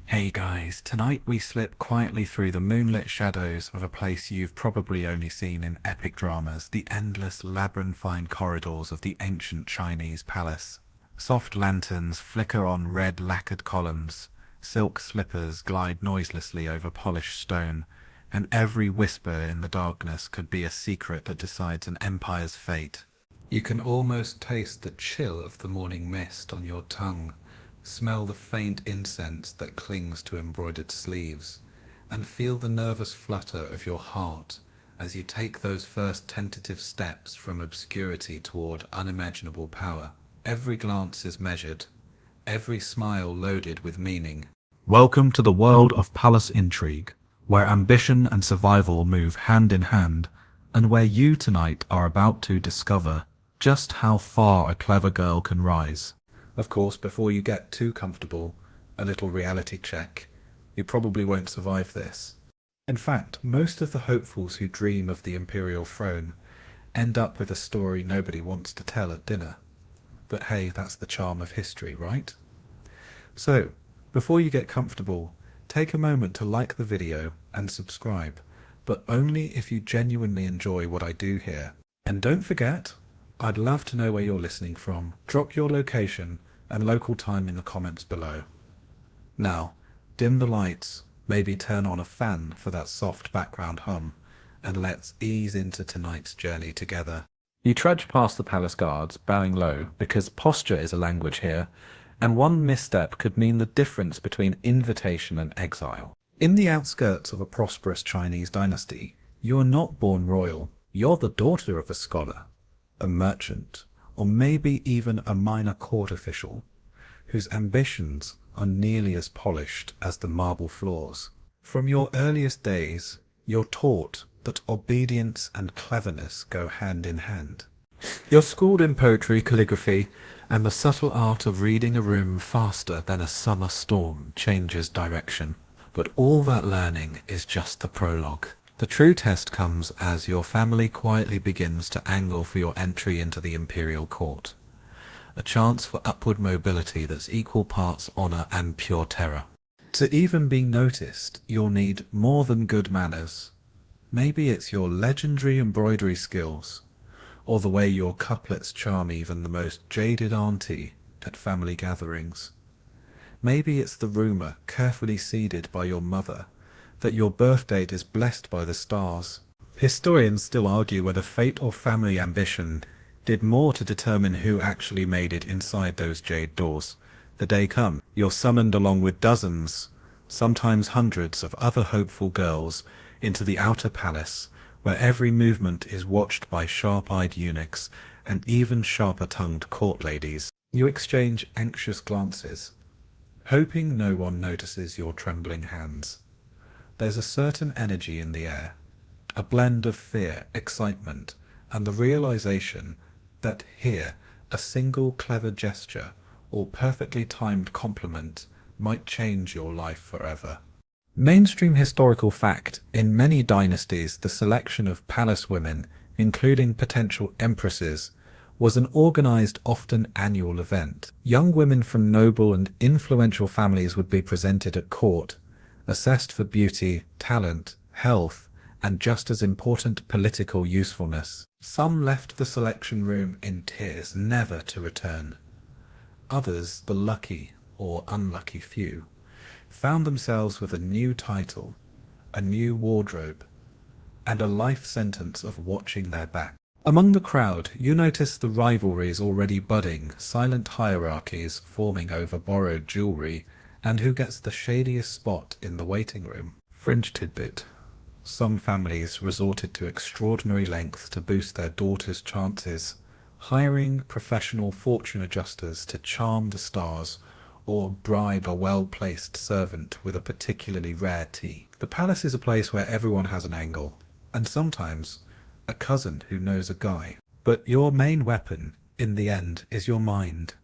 Hey guys, tonight we slip quietly through the moonlit shadows of a place you've probably only seen in epic dramas, the endless labyrinthine corridors of the ancient Chinese palace. Soft lanterns flicker on red lacquered columns, silk slippers glide noiselessly over polished stone, and every whisper in the darkness could be a secret that decides an empire's fate. You can almost taste the chill of the morning mist on your tongue, smell the faint incense that clings to embroidered sleeves, and feel the nervous flutter of your heart as you take those first tentative steps from obscurity toward unimaginable power. Every glance is measured, every smile loaded with meaning. Welcome to the world of palace intrigue, where ambition and survival move hand in hand, and where you tonight are about to discover just how far a clever girl can rise. Of course, before you get too comfortable, a little reality check. You probably won't survive this. In fact, most of the hopefuls who dream of the imperial throne end up with a story nobody wants to tell at dinner. But hey, that's the charm of history, right? So, before you get comfortable, take a moment to like the video and subscribe, but only if you genuinely enjoy what I do here. And don't forget, I'd love to know where you're listening from. Drop your location and local time in the comments below. Now, dim the lights, maybe turn on a fan for that soft background hum, and let's ease into tonight's journey together. You trudge past the palace guards, bowing low, because posture is a language here, and one misstep could mean the difference between invitation and exile. In the outskirts of a prosperous Chinese dynasty, you are not born royal. You're the daughter of a scholar, a merchant, or maybe even a minor court official, whose ambitions are nearly as polished as the marble floors. From your earliest days, you're taught that obedience and cleverness go hand in hand. You're schooled in poetry, calligraphy, and the subtle art of reading a room faster than a summer storm changes direction. But all that learning is just the prologue. The true test comes as your family quietly begins to angle for your entry into the imperial court. A chance for upward mobility that's equal parts honor and pure terror. To even be noticed, you'll need more than good manners. Maybe it's your legendary embroidery skills, or the way your couplets charm even the most jaded auntie at family gatherings. Maybe it's the rumor, carefully seeded by your mother, that your birth date is blessed by the stars. Historians still argue whether fate or family ambition did more to determine who actually made it inside those jade doors. The day comes, you're summoned along with dozens, sometimes hundreds of other hopeful girls into the outer palace, where every movement is watched by sharp-eyed eunuchs and even sharper-tongued court ladies. You exchange anxious glances, hoping no one notices your trembling hands. There's a certain energy in the air, a blend of fear, excitement, and the realization that here, a single clever gesture or perfectly timed compliment might change your life forever. Mainstream historical fact: in many dynasties, the selection of palace women, including potential empresses, was an organized, often annual event. Young women from noble and influential families would be presented at court, assessed for beauty, talent, health, and just as important, political usefulness. Some left the selection room in tears, never to return. Others, the lucky or unlucky few, found themselves with a new title, a new wardrobe, and a life sentence of watching their back. Among the crowd, you notice the rivalries already budding, silent hierarchies forming over borrowed jewelry, and who gets the shadiest spot in the waiting room. Fringe tidbit: some families resorted to extraordinary lengths to boost their daughters' chances, hiring professional fortune adjusters to charm the stars or bribe a well-placed servant with a particularly rare tea. The palace is a place where everyone has an angle, and sometimes a cousin who knows a guy. But your main weapon, in the end, is your mind.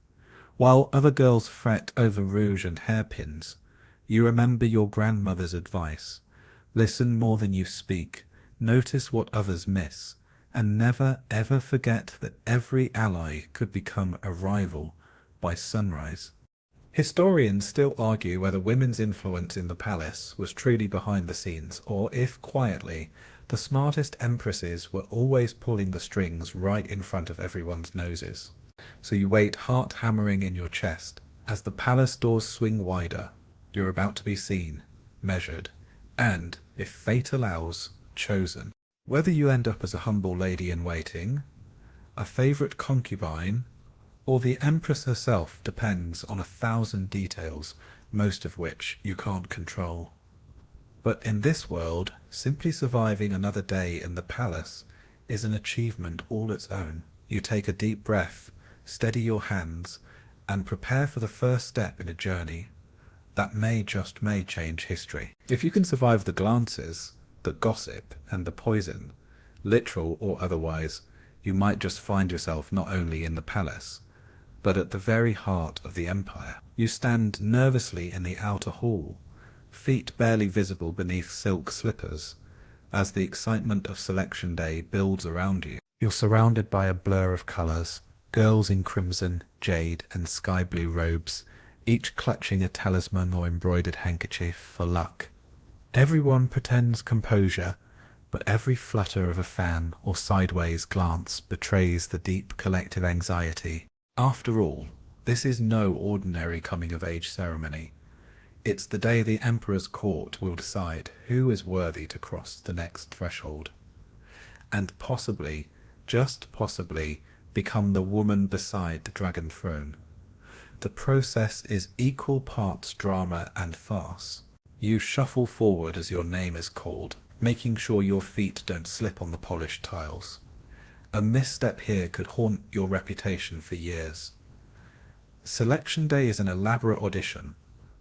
While other girls fret over rouge and hairpins, you remember your grandmother's advice. Listen more than you speak, notice what others miss, and never ever forget that every ally could become a rival by sunrise. Historians still argue whether women's influence in the palace was truly behind the scenes, or if, quietly, the smartest empresses were always pulling the strings right in front of everyone's noses. So you wait heart hammering in your chest as the palace doors swing wider. You're about to be seen, measured, and, if fate allows, chosen. Whether you end up as a humble lady in waiting, a favourite concubine, or the Empress herself depends on 1,000 details, most of which you can't control. But in this world, simply surviving another day in the palace is an achievement all its own. You take a deep breath, steady your hands, and prepare for the first step in a journey that may change history. If you can survive the glances, the gossip, and the poison, literal or otherwise, you might just find yourself not only in the palace, but at the very heart of the empire. You stand nervously in the outer hall, feet barely visible beneath silk slippers, as the excitement of selection day builds around you. You're surrounded by a blur of colours, girls in crimson, jade, and sky blue robes, each clutching a talisman or embroidered handkerchief for luck. Everyone pretends composure, but every flutter of a fan or sideways glance betrays the deep collective anxiety. After all, this is no ordinary coming-of-age ceremony. It's the day the Emperor's court will decide who is worthy to cross the next threshold, and possibly, just possibly, become the woman beside the dragon throne. The process is equal parts drama and farce. You shuffle forward as your name is called, making sure your feet don't slip on the polished tiles. A misstep here could haunt your reputation for years. Selection day is an elaborate audition,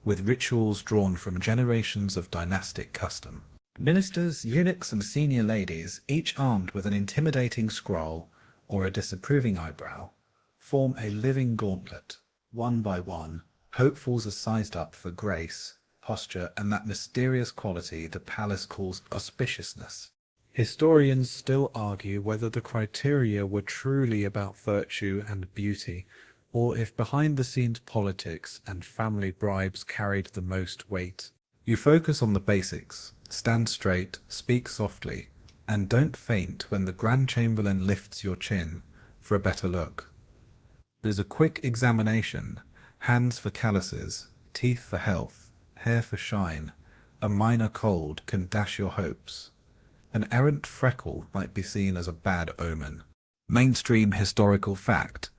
with rituals drawn from generations of dynastic custom. Ministers, eunuchs, and senior ladies, each armed with an intimidating scroll or a disapproving eyebrow, form a living gauntlet. One by one, hopefuls are sized up for grace, posture, and that mysterious quality the palace calls auspiciousness. Historians still argue whether the criteria were truly about virtue and beauty, or if behind-the-scenes politics and family bribes carried the most weight. You focus on the basics, stand straight, speak softly, and don't faint when the Grand Chamberlain lifts your chin for a better look. There's a quick examination, hands for calluses, teeth for health, hair for shine. A minor cold can dash your hopes. An errant freckle might be seen as a bad omen. Mainstream historical fact.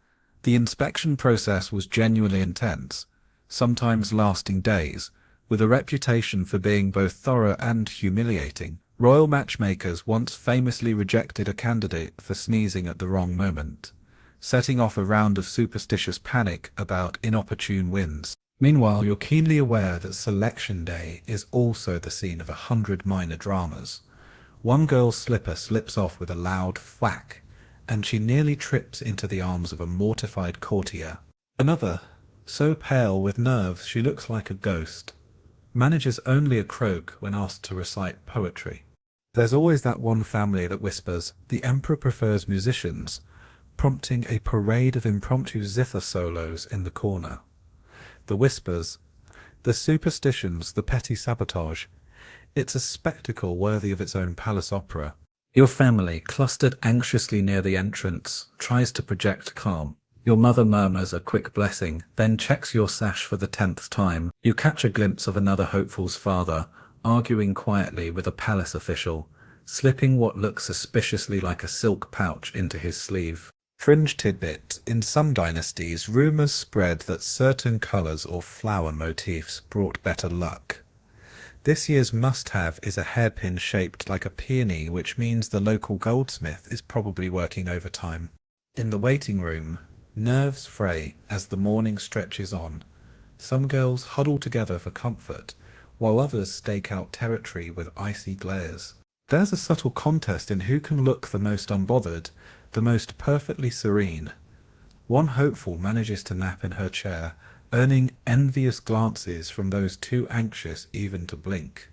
The inspection process was genuinely intense, sometimes lasting days, with a reputation for being both thorough and humiliating. Royal matchmakers once famously rejected a candidate for sneezing at the wrong moment, setting off a round of superstitious panic about inopportune wins. Meanwhile, you're keenly aware that selection day is also the scene of 100 minor dramas. One girl's slipper slips off with a loud thwack, and she nearly trips into the arms of a mortified courtier. Another, so pale with nerves she looks like a ghost, manages only a croak when asked to recite poetry. There's always that one family that whispers, "The Emperor prefers musicians," prompting a parade of impromptu zither solos in the corner. The whispers, the superstitions, the petty sabotage. It's a spectacle worthy of its own palace opera. Your family, clustered anxiously near the entrance, tries to project calm. Your mother murmurs a quick blessing, then checks your sash for the 10th time. You catch a glimpse of another hopeful's father, arguing quietly with a palace official, slipping what looks suspiciously like a silk pouch into his sleeve. Fringe tidbit: in some dynasties, rumours spread that certain colours or flower motifs brought better luck. This year's must-have is a hairpin shaped like a peony, which means the local goldsmith is probably working overtime. In the waiting room, nerves fray as the morning stretches on. Some girls huddle together for comfort, while others stake out territory with icy glares. There's a subtle contest in who can look the most unbothered, the most perfectly serene. One hopeful manages to nap in her chair, earning envious glances from those too anxious even to blink.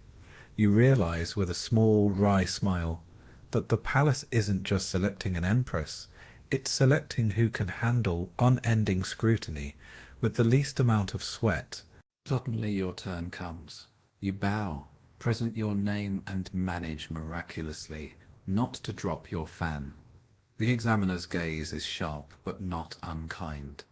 You realize with a small, wry smile that the palace isn't just selecting an empress, it's selecting who can handle unending scrutiny with the least amount of sweat. Suddenly your turn comes. You bow, present your name, and manage miraculously not to drop your fan. The examiner's gaze is sharp but not unkind.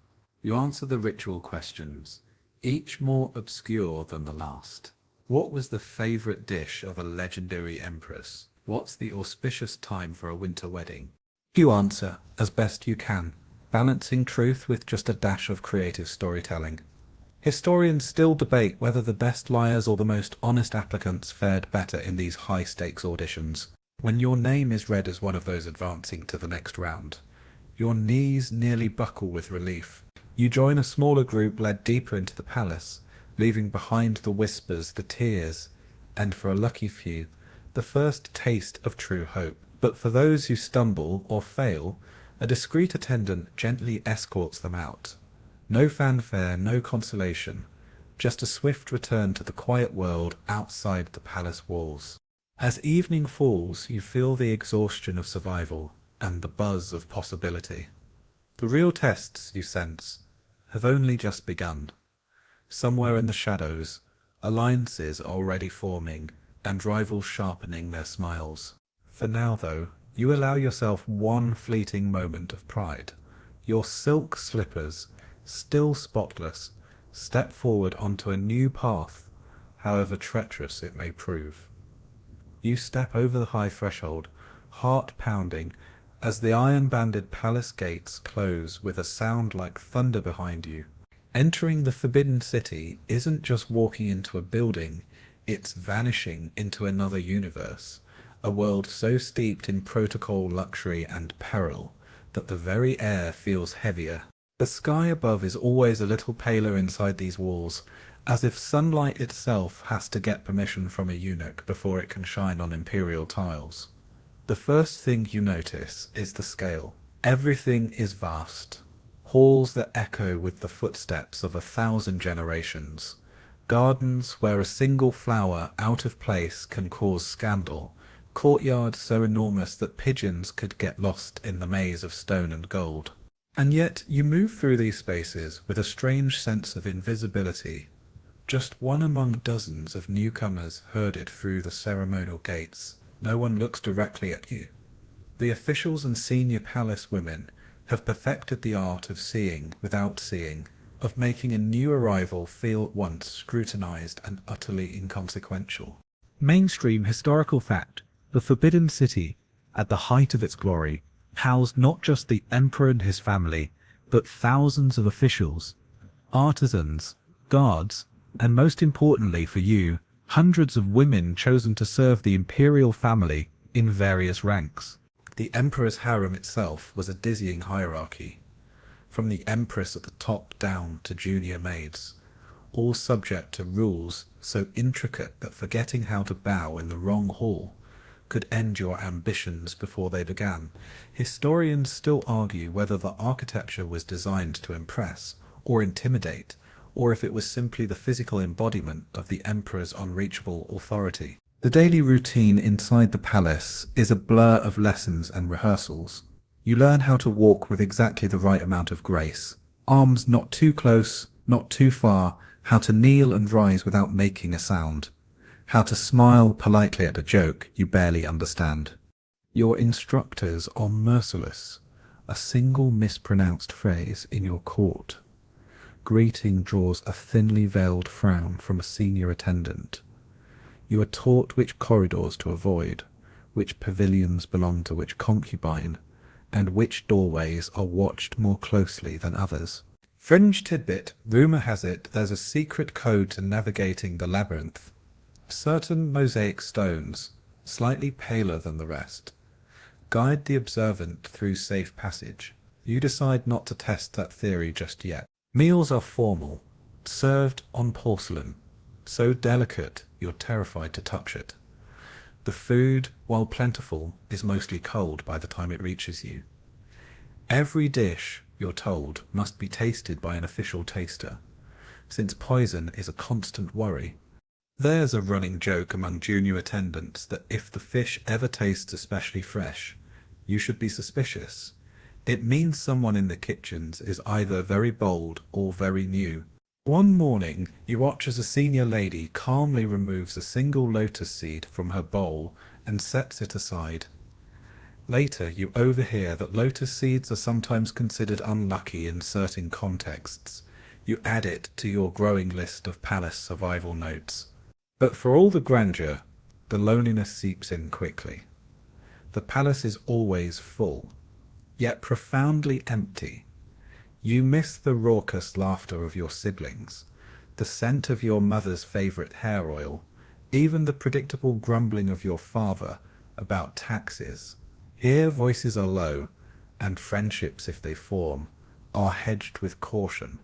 You answer the ritual questions, each more obscure than the last. What was the favorite dish of a legendary empress? What's the auspicious time for a winter wedding? You answer as best you can, balancing truth with just a dash of creative storytelling. Historians still debate whether the best liars or the most honest applicants fared better in these high-stakes auditions. When your name is read as one of those advancing to the next round, your knees nearly buckle with relief. You join a smaller group led deeper into the palace, leaving behind the whispers, the tears, and for a lucky few, the first taste of true hope. But for those who stumble or fail, a discreet attendant gently escorts them out. No fanfare, no consolation, just a swift return to the quiet world outside the palace walls. As evening falls, you feel the exhaustion of survival and the buzz of possibility. The real tests, you sense, have only just begun. Somewhere in the shadows, alliances are already forming and rivals sharpening their smiles. For now, though, you allow yourself one fleeting moment of pride. Your silk slippers, still spotless, step forward onto a new path, however treacherous it may prove. You step over the high threshold, heart pounding, as the iron-banded palace gates close with a sound like thunder behind you. Entering the Forbidden City isn't just walking into a building, it's vanishing into another universe, a world so steeped in protocol, luxury, and peril that the very air feels heavier. The sky above is always a little paler inside these walls, as if sunlight itself has to get permission from a eunuch before it can shine on imperial tiles. The first thing you notice is the scale. Everything is vast. Halls that echo with the footsteps of 1,000 generations. Gardens where a single flower out of place can cause scandal. Courtyards so enormous that pigeons could get lost in the maze of stone and gold. And yet you move through these spaces with a strange sense of invisibility. Just one among dozens of newcomers herded through the ceremonial gates. No one looks directly at you. The officials and senior palace women have perfected the art of seeing without seeing, of making a new arrival feel at once scrutinized and utterly inconsequential. Mainstream historical fact: the Forbidden City, at the height of its glory, housed not just the emperor and his family, but thousands of officials, artisans, guards, and most importantly for you, hundreds of women chosen to serve the imperial family in various ranks. The emperor's harem itself was a dizzying hierarchy, from the empress at the top down to junior maids, all subject to rules so intricate that forgetting how to bow in the wrong hall could end your ambitions before they began. Historians still argue whether the architecture was designed to impress or intimidate, or if it was simply the physical embodiment of the emperor's unreachable authority. The daily routine inside the palace is a blur of lessons and rehearsals. You learn how to walk with exactly the right amount of grace, arms not too close, not too far, how to kneel and rise without making a sound, how to smile politely at a joke you barely understand. Your instructors are merciless. A single mispronounced phrase in your court greeting draws a thinly veiled frown from a senior attendant. You are taught which corridors to avoid, which pavilions belong to which concubine, and which doorways are watched more closely than others. Fringe tidbit: rumor has it there's a secret code to navigating the labyrinth. Certain mosaic stones, slightly paler than the rest, guide the observant through safe passage. You decide not to test that theory just yet. Meals are formal, served on porcelain, so delicate you're terrified to touch it. The food, while plentiful, is mostly cold by the time it reaches you. Every dish, you're told, must be tasted by an official taster, since poison is a constant worry. There's a running joke among junior attendants that if the fish ever tastes especially fresh, you should be suspicious. It means someone in the kitchens is either very bold or very new. One morning, you watch as a senior lady calmly removes a single lotus seed from her bowl and sets it aside. Later, you overhear that lotus seeds are sometimes considered unlucky in certain contexts. You add it to your growing list of palace survival notes. But for all the grandeur, the loneliness seeps in quickly. The palace is always full, yet profoundly empty. You miss the raucous laughter of your siblings, the scent of your mother's favorite hair oil, even the predictable grumbling of your father about taxes. Here voices are low, and friendships, if they form, are hedged with caution.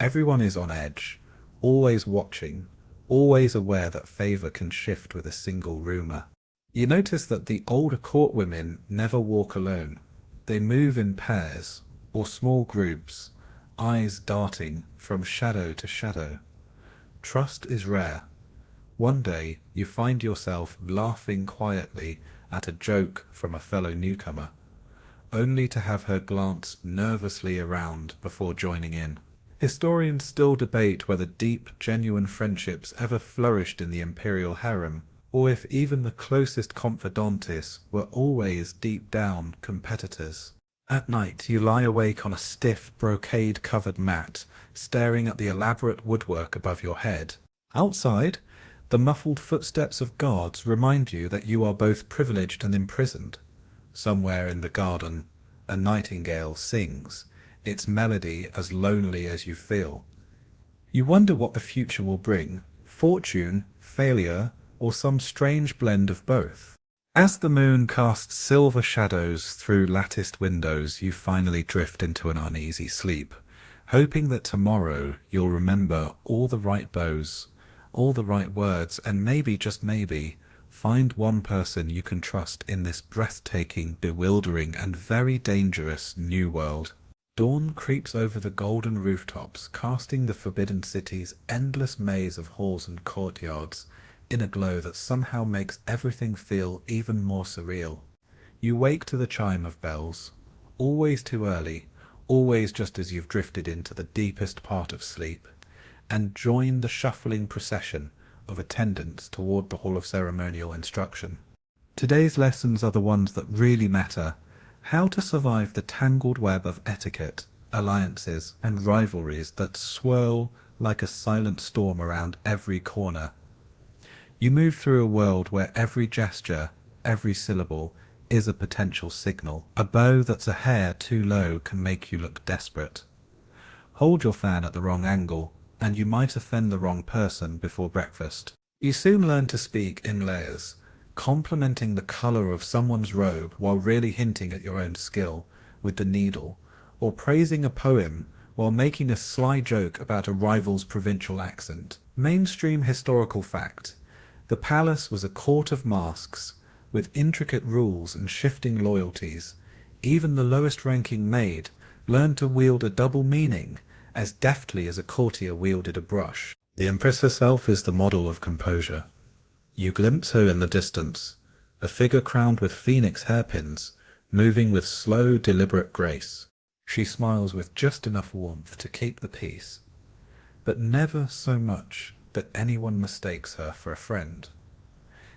Everyone is on edge, always watching, always aware that favor can shift with a single rumor. You notice that the older court women never walk alone. They move in pairs, or small groups, eyes darting from shadow to shadow. Trust is rare. One day you find yourself laughing quietly at a joke from a fellow newcomer, only to have her glance nervously around before joining in. Historians still debate whether deep, genuine friendships ever flourished in the imperial harem, or if even the closest confidantes were always deep down competitors. At night you lie awake on a stiff, brocade-covered mat, staring at the elaborate woodwork above your head. Outside, the muffled footsteps of guards remind you that you are both privileged and imprisoned. Somewhere in the garden, a nightingale sings, its melody as lonely as you feel. You wonder what the future will bring, fortune, failure, or some strange blend of both. As the moon casts silver shadows through latticed windows, you finally drift into an uneasy sleep, hoping that tomorrow you'll remember all the right bows, all the right words, and maybe, just maybe, find one person you can trust in this breathtaking, bewildering, and very dangerous new world. Dawn creeps over the golden rooftops, casting the Forbidden City's endless maze of halls and courtyards in a glow that somehow makes everything feel even more surreal. You wake to the chime of bells, always too early, always just as you've drifted into the deepest part of sleep, and join the shuffling procession of attendants toward the Hall of Ceremonial Instruction. Today's lessons are the ones that really matter: how to survive the tangled web of etiquette, alliances, and rivalries that swirl like a silent storm around every corner. You move through a world where every gesture, every syllable, is a potential signal. A bow that's a hair too low can make you look desperate. Hold your fan at the wrong angle, and you might offend the wrong person before breakfast. You soon learn to speak in layers, complimenting the color of someone's robe while really hinting at your own skill with the needle, or praising a poem while making a sly joke about a rival's provincial accent. Mainstream historical fact: the palace was a court of masks, with intricate rules and shifting loyalties. Even the lowest-ranking maid learned to wield a double meaning as deftly as a courtier wielded a brush. The Empress herself is the model of composure. You glimpse her in the distance, a figure crowned with phoenix hairpins, moving with slow, deliberate grace. She smiles with just enough warmth to keep the peace, but never so much that anyone mistakes her for a friend.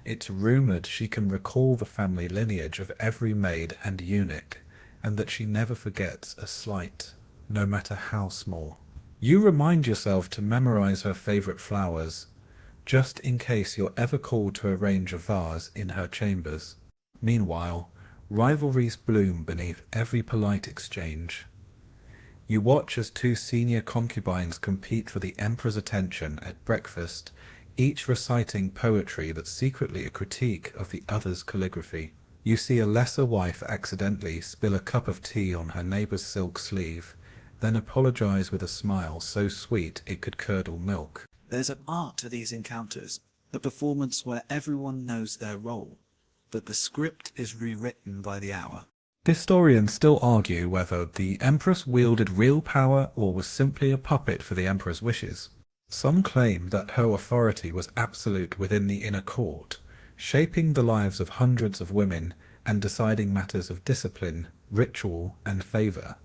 It's rumoured she can recall the family lineage of every maid and eunuch, and that she never forgets a slight, no matter how small. You remind yourself to memorize her favourite flowers, just in case you're ever called to arrange a vase in her chambers. Meanwhile, rivalries bloom beneath every polite exchange. You watch as two senior concubines compete for the emperor's attention at breakfast, each reciting poetry that's secretly a critique of the other's calligraphy. You see a lesser wife accidentally spill a cup of tea on her neighbour's silk sleeve, then apologize with a smile so sweet it could curdle milk. There's an art to these encounters, a performance where everyone knows their role, but the script is rewritten by the hour. Historians still argue whether the Empress wielded real power or was simply a puppet for the Emperor's wishes. Some claim that her authority was absolute within the inner court, shaping the lives of hundreds of women and deciding matters of discipline, ritual, and favor.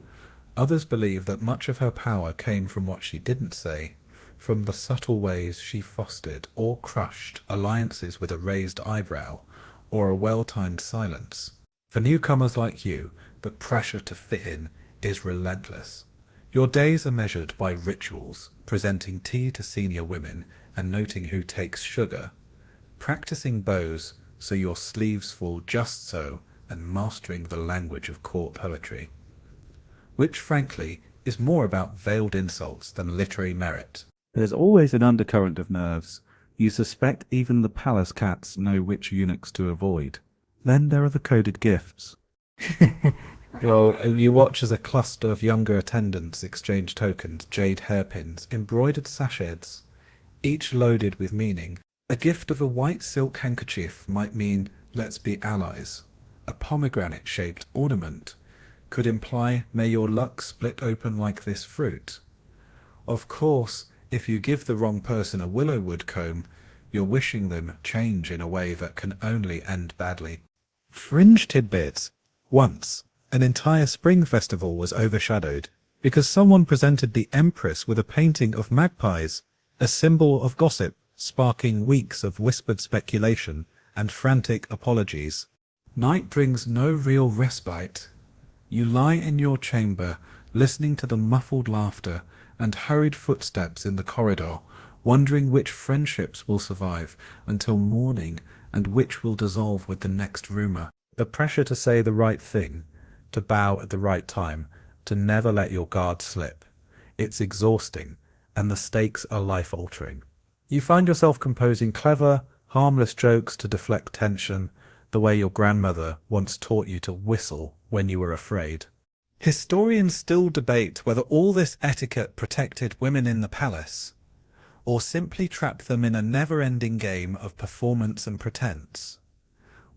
Others believe that much of her power came from what she didn't say, from the subtle ways she fostered or crushed alliances with a raised eyebrow or a well-timed silence. For newcomers like you, the pressure to fit in is relentless. Your days are measured by rituals, presenting tea to senior women and noting who takes sugar, practicing bows so your sleeves fall just so, and mastering the language of court poetry, which frankly is more about veiled insults than literary merit. There's always an undercurrent of nerves. You suspect even the palace cats know which eunuchs to avoid. Then there are the coded gifts. Well, you watch as a cluster of younger attendants exchange tokens, jade hairpins, embroidered sachets, each loaded with meaning. A gift of a white silk handkerchief might mean, let's be allies. A pomegranate-shaped ornament could imply, may your luck split open like this fruit. Of course, if you give the wrong person a willow wood comb, you're wishing them change in a way that can only end badly. Fringe tidbits. Once, an entire spring festival was overshadowed because someone presented the Empress with a painting of magpies, a symbol of gossip, sparking weeks of whispered speculation and frantic apologies. Night brings no real respite. You lie in your chamber, listening to the muffled laughter and hurried footsteps in the corridor, wondering which friendships will survive until morning and which will dissolve with the next rumor. The pressure to say the right thing, to bow at the right time, to never let your guard slip. It's exhausting, and the stakes are life-altering. You find yourself composing clever, harmless jokes to deflect tension, the way your grandmother once taught you to whistle when you were afraid. Historians still debate whether all this etiquette protected women in the palace, or simply trapped them in a never-ending game of performance and pretense.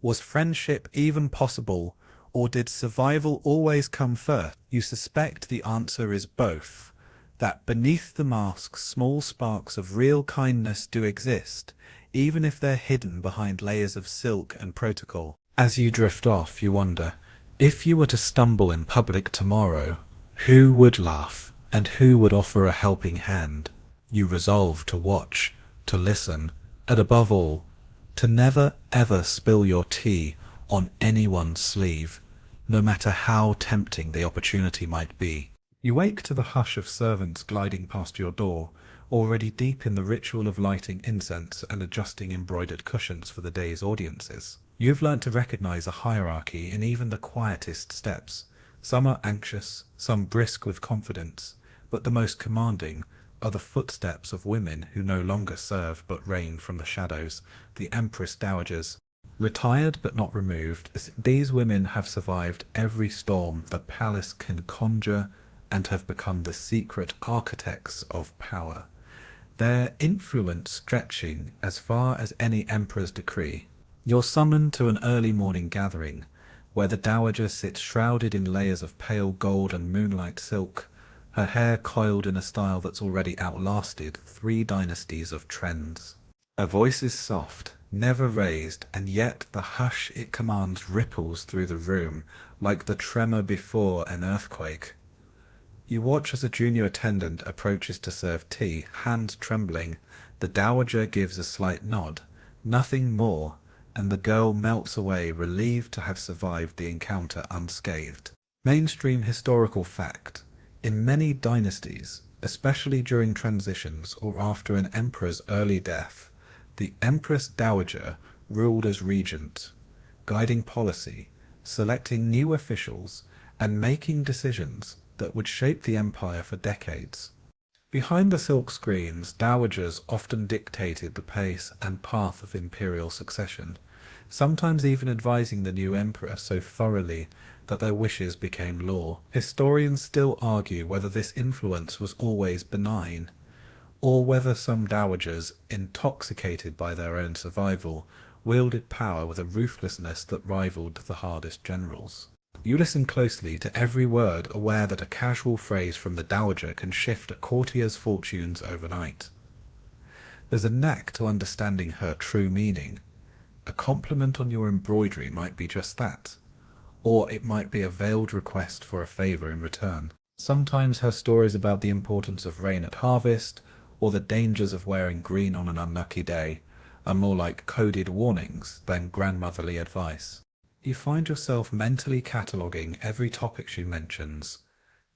Was friendship even possible, or did survival always come first? You suspect the answer is both, that beneath the mask small sparks of real kindness do exist, even if they're hidden behind layers of silk and protocol. As you drift off, you wonder, if you were to stumble in public tomorrow, who would laugh, and who would offer a helping hand? You resolve to watch, to listen, and above all, to never ever spill your tea on anyone's sleeve, no matter how tempting the opportunity might be. You wake to the hush of servants gliding past your door, already deep in the ritual of lighting incense and adjusting embroidered cushions for the day's audiences. You've learnt to recognize a hierarchy in even the quietest steps. Some are anxious, some brisk with confidence, but the most commanding are the footsteps of women who no longer serve but reign from the shadows, the Empress Dowagers. Retired but not removed, these women have survived every storm the palace can conjure and have become the secret architects of power, their influence stretching as far as any emperor's decree. You're summoned to an early morning gathering, where the dowager sits shrouded in layers of pale gold and moonlight silk, her hair coiled in a style that's already outlasted 3 dynasties of trends. Her voice is soft, never raised, and yet the hush it commands ripples through the room like the tremor before an earthquake. You watch as a junior attendant approaches to serve tea, hands trembling. The dowager gives a slight nod, nothing more, and the girl melts away, relieved to have survived the encounter unscathed. Mainstream historical fact. In many dynasties, especially during transitions or after an emperor's early death, the Empress Dowager ruled as regent, guiding policy, selecting new officials, and making decisions that would shape the empire for decades. Behind the silk screens, dowagers often dictated the pace and path of imperial succession, sometimes even advising the new emperor so thoroughly that their wishes became law. Historians still argue whether this influence was always benign, or whether some dowagers, intoxicated by their own survival, wielded power with a ruthlessness that rivaled the hardest generals. You listen closely to every word, aware that a casual phrase from the dowager can shift a courtier's fortunes overnight. There's a knack to understanding her true meaning. A compliment on your embroidery might be just that, or it might be a veiled request for a favor in return. Sometimes her stories about the importance of rain at harvest, or the dangers of wearing green on an unlucky day, are more like coded warnings than grandmotherly advice. You find yourself mentally cataloguing every topic she mentions,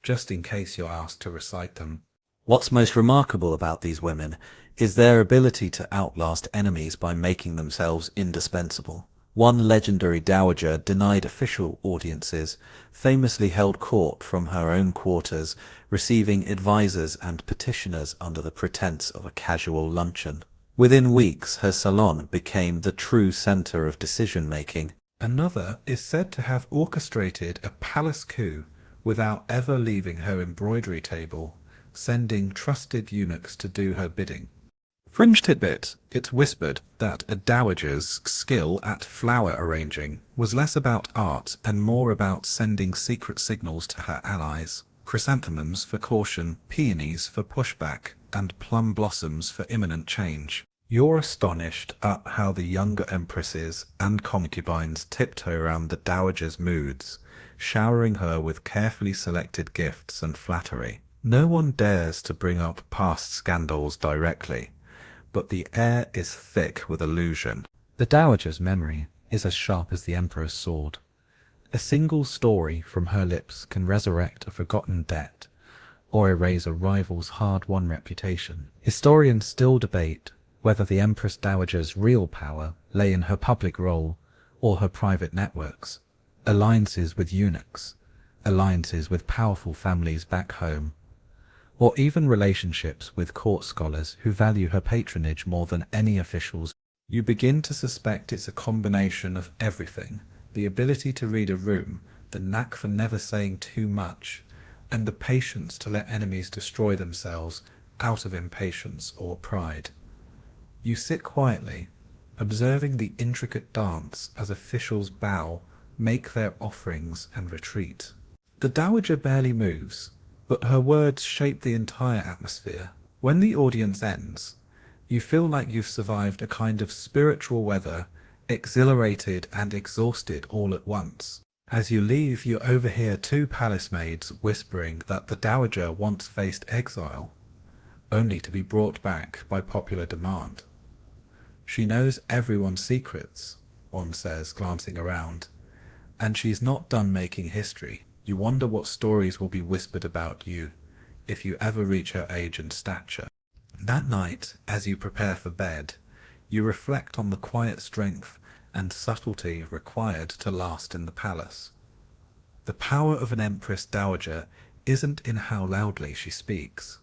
just in case you're asked to recite them. What's most remarkable about these women is their ability to outlast enemies by making themselves indispensable. One legendary dowager denied official audiences, famously held court from her own quarters, receiving advisors and petitioners under the pretense of a casual luncheon. Within weeks, her salon became the true center of decision-making. Another is said to have orchestrated a palace coup without ever leaving her embroidery table, sending trusted eunuchs to do her bidding. Fringe tidbit, it's whispered that a dowager's skill at flower arranging was less about art and more about sending secret signals to her allies. Chrysanthemums for caution, peonies for pushback, and plum blossoms for imminent change. You're astonished at how the younger empresses and concubines tiptoe around the dowager's moods, showering her with carefully selected gifts and flattery. No one dares to bring up past scandals directly, but the air is thick with illusion. The dowager's memory is as sharp as the emperor's sword. A single story from her lips can resurrect a forgotten debt, or erase a rival's hard-won reputation. Historians still debate whether the Empress Dowager's real power lay in her public role or her private networks, alliances with eunuchs, alliances with powerful families back home, or even relationships with court scholars who value her patronage more than any officials. You begin to suspect it's a combination of everything: the ability to read a room, the knack for never saying too much, and the patience to let enemies destroy themselves out of impatience or pride. You sit quietly, observing the intricate dance as officials bow, make their offerings, and retreat. The dowager barely moves, but her words shape the entire atmosphere. When the audience ends, you feel like you've survived a kind of spiritual weather, exhilarated and exhausted all at once. As you leave, you overhear two palace maids whispering that the dowager once faced exile, only to be brought back by popular demand. She knows everyone's secrets, one says, glancing around, and she's not done making history. You wonder what stories will be whispered about you if you ever reach her age and stature. That night, as you prepare for bed, you reflect on the quiet strength and subtlety required to last in the palace. The power of an Empress Dowager isn't in how loudly she speaks,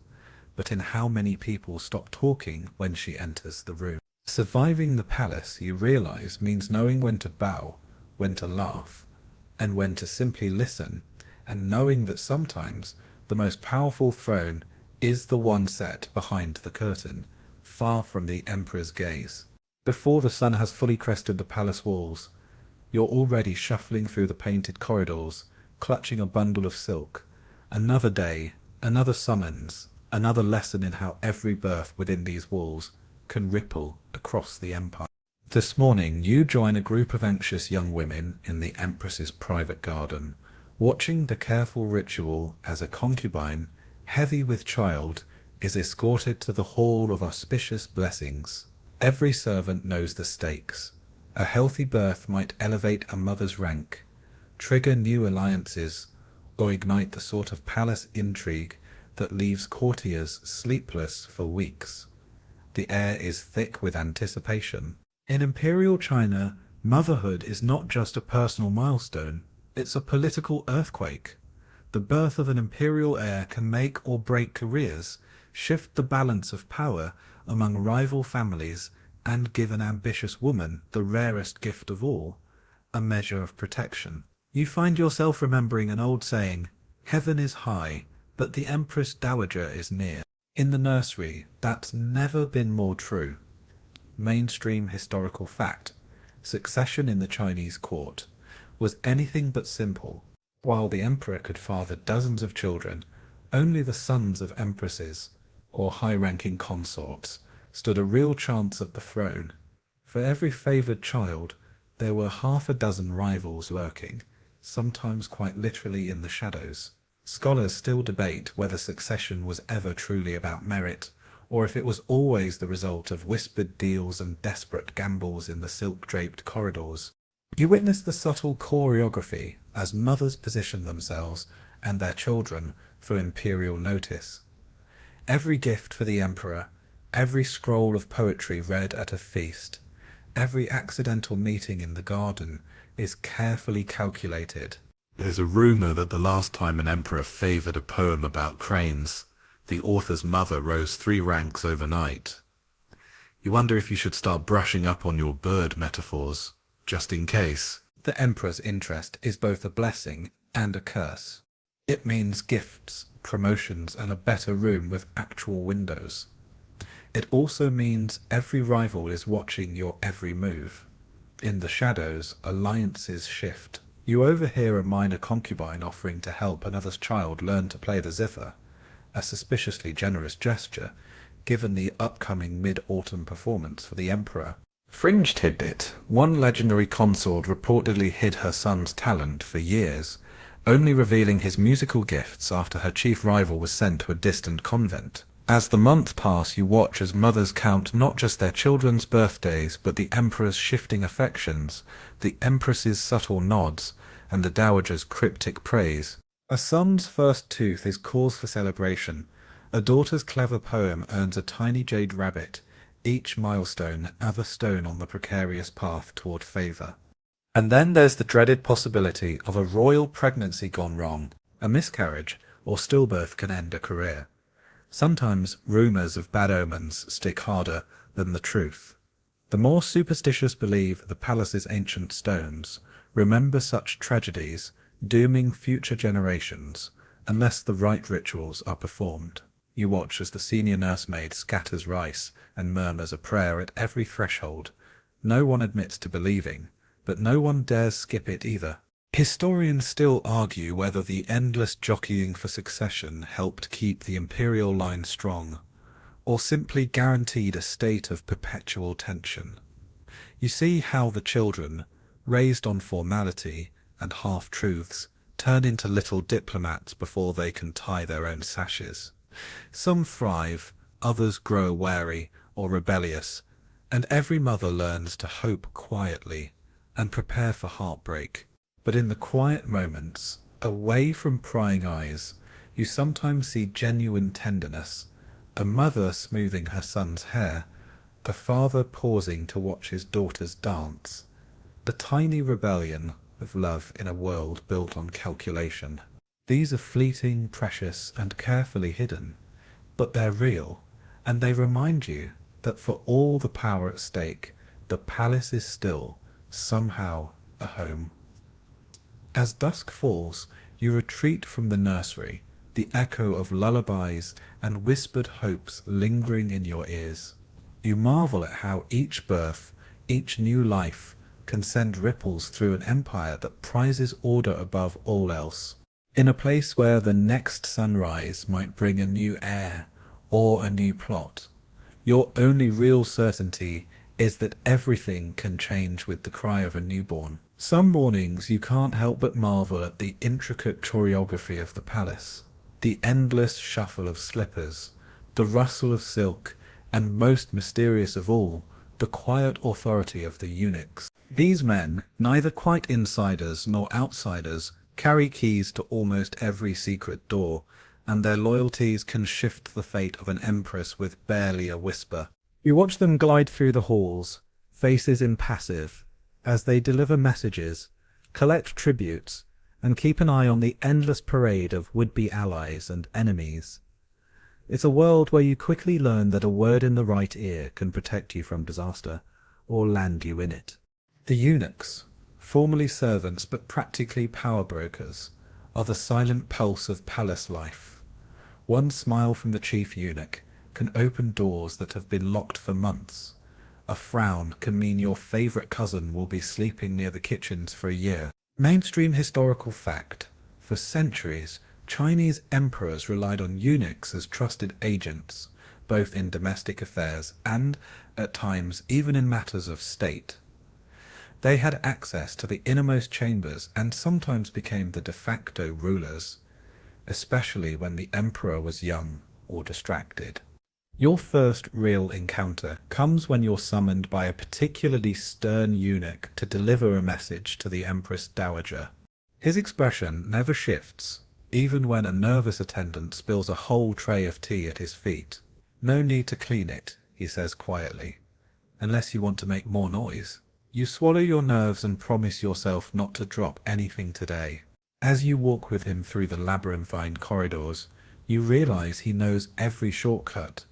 but in how many people stop talking when she enters the room. Surviving the palace, you realize, means knowing when to bow, when to laugh, and when to simply listen, and knowing that sometimes the most powerful throne is the one set behind the curtain, far from the emperor's gaze. Before the sun has fully crested the palace walls, you're already shuffling through the painted corridors, clutching a bundle of silk. Another day, another summons, another lesson in how every birth within these walls can ripple across the empire. This morning, you join a group of anxious young women in the Empress's private garden, watching the careful ritual as a concubine, heavy with child, is escorted to the hall of auspicious blessings. Every servant knows the stakes. A healthy birth might elevate a mother's rank, trigger new alliances, or ignite the sort of palace intrigue that leaves courtiers sleepless for weeks. The air is thick with anticipation. In imperial China, motherhood is not just a personal milestone, it's a political earthquake. The birth of an imperial heir can make or break careers, shift the balance of power among rival families, and give an ambitious woman the rarest gift of all, a measure of protection. You find yourself remembering an old saying, "Heaven is high, but the Empress Dowager is near." In the nursery, that's never been more true. Mainstream historical fact, succession in the Chinese court was anything but simple. While the emperor could father dozens of children, only the sons of empresses, or high-ranking consorts, stood a real chance at the throne. For every favoured child, there were half a dozen rivals lurking, sometimes quite literally in the shadows. Scholars still debate whether succession was ever truly about merit, or if it was always the result of whispered deals and desperate gambles in the silk-draped corridors. You witness the subtle choreography as mothers position themselves and their children for imperial notice. Every gift for the emperor, every scroll of poetry read at a feast, every accidental meeting in the garden is carefully calculated. There's a rumor that the last time an emperor favored a poem about cranes, the author's mother rose 3 ranks overnight. You wonder if you should start brushing up on your bird metaphors, just in case. The emperor's interest is both a blessing and a curse. It means gifts, promotions, and a better room with actual windows. It also means every rival is watching your every move. In the shadows, alliances shift. You overhear a minor concubine offering to help another's child learn to play the zither, a suspiciously generous gesture, given the upcoming mid-autumn performance for the emperor. Fringe tidbit: one legendary consort reportedly hid her son's talent for years, only revealing his musical gifts after her chief rival was sent to a distant convent. As the months pass, you watch as mothers count not just their children's birthdays, but the emperor's shifting affections, the empress's subtle nods, and the dowager's cryptic praise. A son's first tooth is cause for celebration. A daughter's clever poem earns a tiny jade rabbit, each milestone another stone on the precarious path toward favour. And then there's the dreaded possibility of a royal pregnancy gone wrong. A miscarriage or stillbirth can end a career. Sometimes rumours of bad omens stick harder than the truth. The more superstitious believe the palace's ancient stones remember such tragedies, dooming future generations, unless the right rituals are performed. You watch as the senior nursemaid scatters rice and murmurs a prayer at every threshold. No one admits to believing, but no one dares skip it either. Historians still argue whether the endless jockeying for succession helped keep the imperial line strong, or simply guaranteed a state of perpetual tension. You see how the children, raised on formality and half-truths, turn into little diplomats before they can tie their own sashes. Some thrive, others grow wary or rebellious, and every mother learns to hope quietly and prepare for heartbreak. But in the quiet moments, away from prying eyes, you sometimes see genuine tenderness, a mother smoothing her son's hair, a father pausing to watch his daughter's dance, the tiny rebellion of love in a world built on calculation. These are fleeting, precious, and carefully hidden, but they're real, and they remind you that for all the power at stake, the palace is still, somehow, a home. As dusk falls, you retreat from the nursery, the echo of lullabies and whispered hopes lingering in your ears. You marvel at how each birth, each new life, can send ripples through an empire that prizes order above all else. In a place where the next sunrise might bring a new heir or a new plot, your only real certainty is that everything can change with the cry of a newborn. Some mornings you can't help but marvel at the intricate choreography of the palace, the endless shuffle of slippers, the rustle of silk, and most mysterious of all, the quiet authority of the eunuchs. These men, neither quite insiders nor outsiders, carry keys to almost every secret door, and their loyalties can shift the fate of an empress with barely a whisper. You watch them glide through the halls, faces impassive, as they deliver messages, collect tributes, and keep an eye on the endless parade of would-be allies and enemies. It's a world where you quickly learn that a word in the right ear can protect you from disaster, or land you in it. The eunuchs, formerly servants but practically power brokers, are the silent pulse of palace life. One smile from the chief eunuch can open doors that have been locked for months. A frown can mean your favourite cousin will be sleeping near the kitchens for a year. Mainstream historical fact: for centuries, Chinese emperors relied on eunuchs as trusted agents, both in domestic affairs and, at times, even in matters of state. They had access to the innermost chambers and sometimes became the de facto rulers, especially when the emperor was young or distracted. Your first real encounter comes when you're summoned by a particularly stern eunuch to deliver a message to the Empress Dowager. His expression never shifts, even when a nervous attendant spills a whole tray of tea at his feet. "No need to clean it," he says quietly, "unless you want to make more noise." You swallow your nerves and promise yourself not to drop anything today. As you walk with him through the labyrinthine corridors, you realize he knows every shortcut,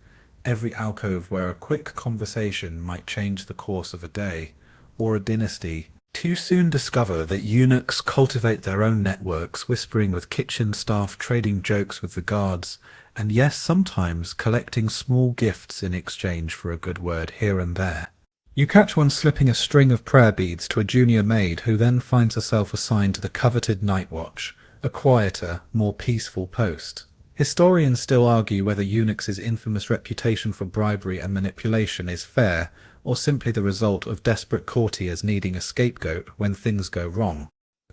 every alcove where a quick conversation might change the course of a day or a dynasty. You soon discover that eunuchs cultivate their own networks, whispering with kitchen staff, trading jokes with the guards, and yes, sometimes collecting small gifts in exchange for a good word here and there. You catch one slipping a string of prayer beads to a junior maid who then finds herself assigned to the coveted night watch, a quieter, more peaceful post. Historians still argue whether eunuchs' infamous reputation for bribery and manipulation is fair, or simply the result of desperate courtiers needing a scapegoat when things go wrong.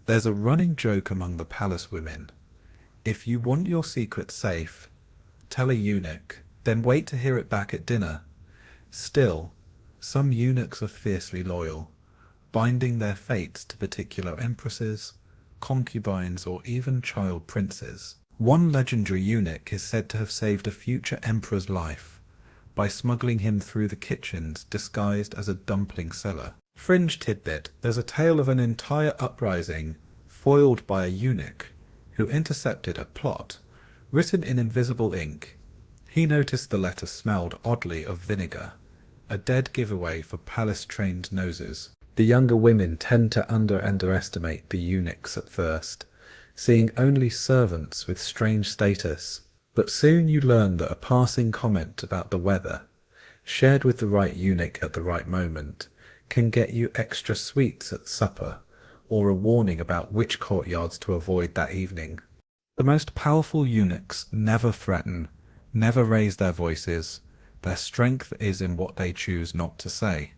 There's a running joke among the palace women. If you want your secret safe, tell a eunuch, then wait to hear it back at dinner. Still, some eunuchs are fiercely loyal, binding their fates to particular empresses, concubines, or even child princes. One legendary eunuch is said to have saved a future emperor's life by smuggling him through the kitchens disguised as a dumpling seller. Fringe tidbit: there's a tale of an entire uprising foiled by a eunuch who intercepted a plot written in invisible ink. He noticed the letter smelled oddly of vinegar, a dead giveaway for palace-trained noses. The younger women tend to underestimate the eunuchs at first, seeing only servants with strange status, but soon you learn that a passing comment about the weather, shared with the right eunuch at the right moment, can get you extra sweets at supper, or a warning about which courtyards to avoid that evening. The most powerful eunuchs never threaten, never raise their voices. Their strength is in what they choose not to say.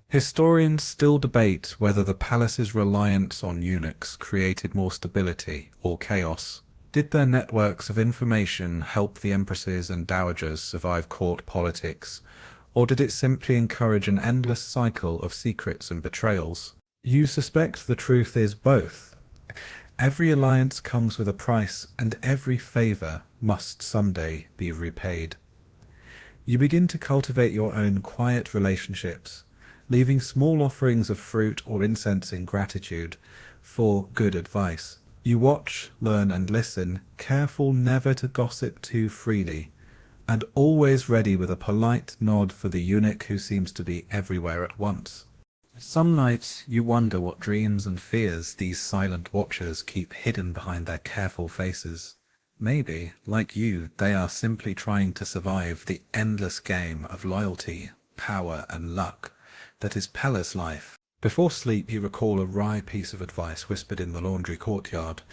Historians still debate whether the palace's reliance on eunuchs created more stability or chaos. Did their networks of information help the empresses and dowagers survive court politics, or did it simply encourage an endless cycle of secrets and betrayals? You suspect the truth is both. Every alliance comes with a price, and every favor must someday be repaid. You begin to cultivate your own quiet relationships, leaving small offerings of fruit or incense in gratitude for good advice. You watch, learn, and listen, careful never to gossip too freely, and always ready with a polite nod for the eunuch who seems to be everywhere at once. Some nights you wonder what dreams and fears these silent watchers keep hidden behind their careful faces. Maybe, like you, they are simply trying to survive the endless game of loyalty, power, and luck that is palace life. Before sleep you recall a wry piece of advice whispered in the laundry courtyard.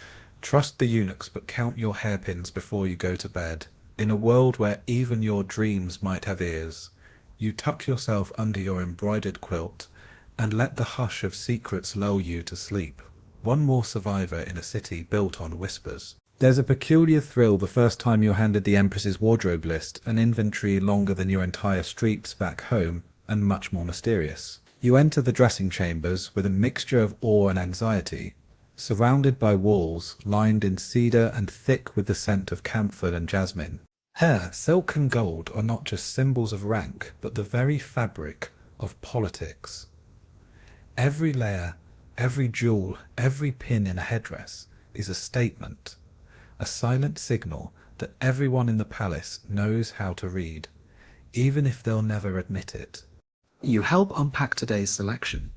Trust the eunuchs, but count your hairpins before you go to bed. In a world where even your dreams might have ears, you tuck yourself under your embroidered quilt and let the hush of secrets lull you to sleep. One more survivor in a city built on whispers. There's a peculiar thrill the first time you're handed the Empress's wardrobe list, an inventory longer than your entire streets back home, and much more mysterious. You enter the dressing chambers with a mixture of awe and anxiety, surrounded by walls lined in cedar and thick with the scent of camphor and jasmine. Hair, silk and gold are not just symbols of rank, but the very fabric of politics. Every layer, every jewel, every pin in a headdress is a statement, a silent signal that everyone in the palace knows how to read, even if they'll never admit it. You help unpack today's selection.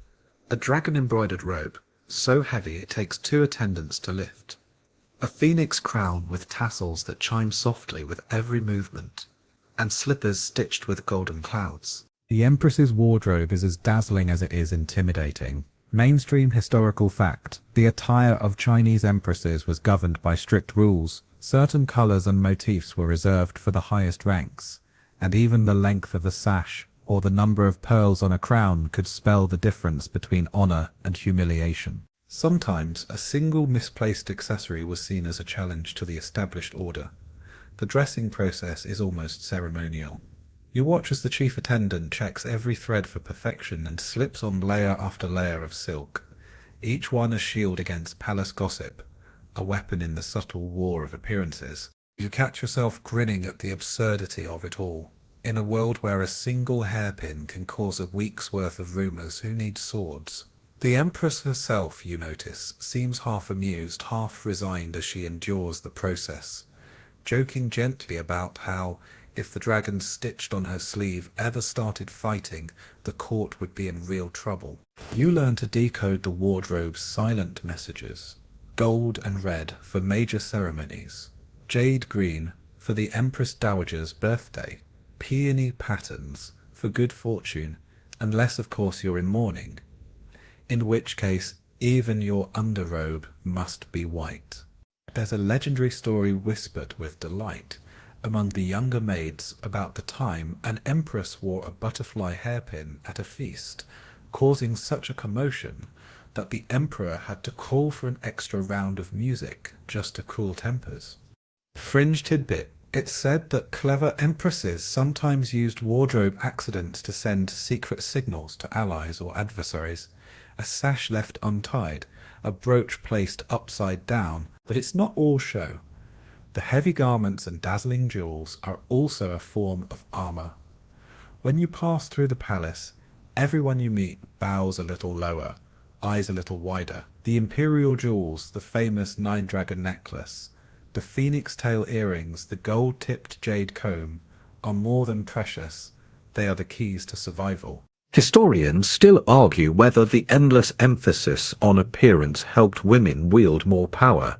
A dragon-embroidered robe, so heavy it takes 2 attendants to lift. A phoenix crown with tassels that chime softly with every movement, and slippers stitched with golden clouds. The Empress's wardrobe is as dazzling as it is intimidating. Mainstream historical fact: the attire of Chinese empresses was governed by strict rules. Certain colors and motifs were reserved for the highest ranks, and even the length of the sash or the number of pearls on a crown could spell the difference between honor and humiliation. Sometimes a single misplaced accessory was seen as a challenge to the established order. The dressing process is almost ceremonial. You watch as the chief attendant checks every thread for perfection and slips on layer after layer of silk, each one a shield against palace gossip, a weapon in the subtle war of appearances. You catch yourself grinning at the absurdity of it all. In a world where a single hairpin can cause a week's worth of rumours, who needs swords? The Empress herself, you notice, seems half amused, half resigned as she endures the process, joking gently about how, if the dragon stitched on her sleeve ever started fighting, the court would be in real trouble. You learn to decode the wardrobe's silent messages. Gold and red for major ceremonies, jade green for the Empress Dowager's birthday, peony patterns for good fortune, unless of course you're in mourning, in which case even your underrobe must be white. There's a legendary story whispered with delight among the younger maids about the time an empress wore a butterfly hairpin at a feast, causing such a commotion that the emperor had to call for an extra round of music just to cool tempers. Fringe tidbit: it's said that clever empresses sometimes used wardrobe accidents to send secret signals to allies or adversaries. A sash left untied, a brooch placed upside down, but it's not all show. The heavy garments and dazzling jewels are also a form of armour. When you pass through the palace, everyone you meet bows a little lower, eyes a little wider. The imperial jewels, the famous nine-dragon necklace, the phoenix tail earrings, the gold-tipped jade comb, are more than precious. They are the keys to survival. Historians still argue whether the endless emphasis on appearance helped women wield more power,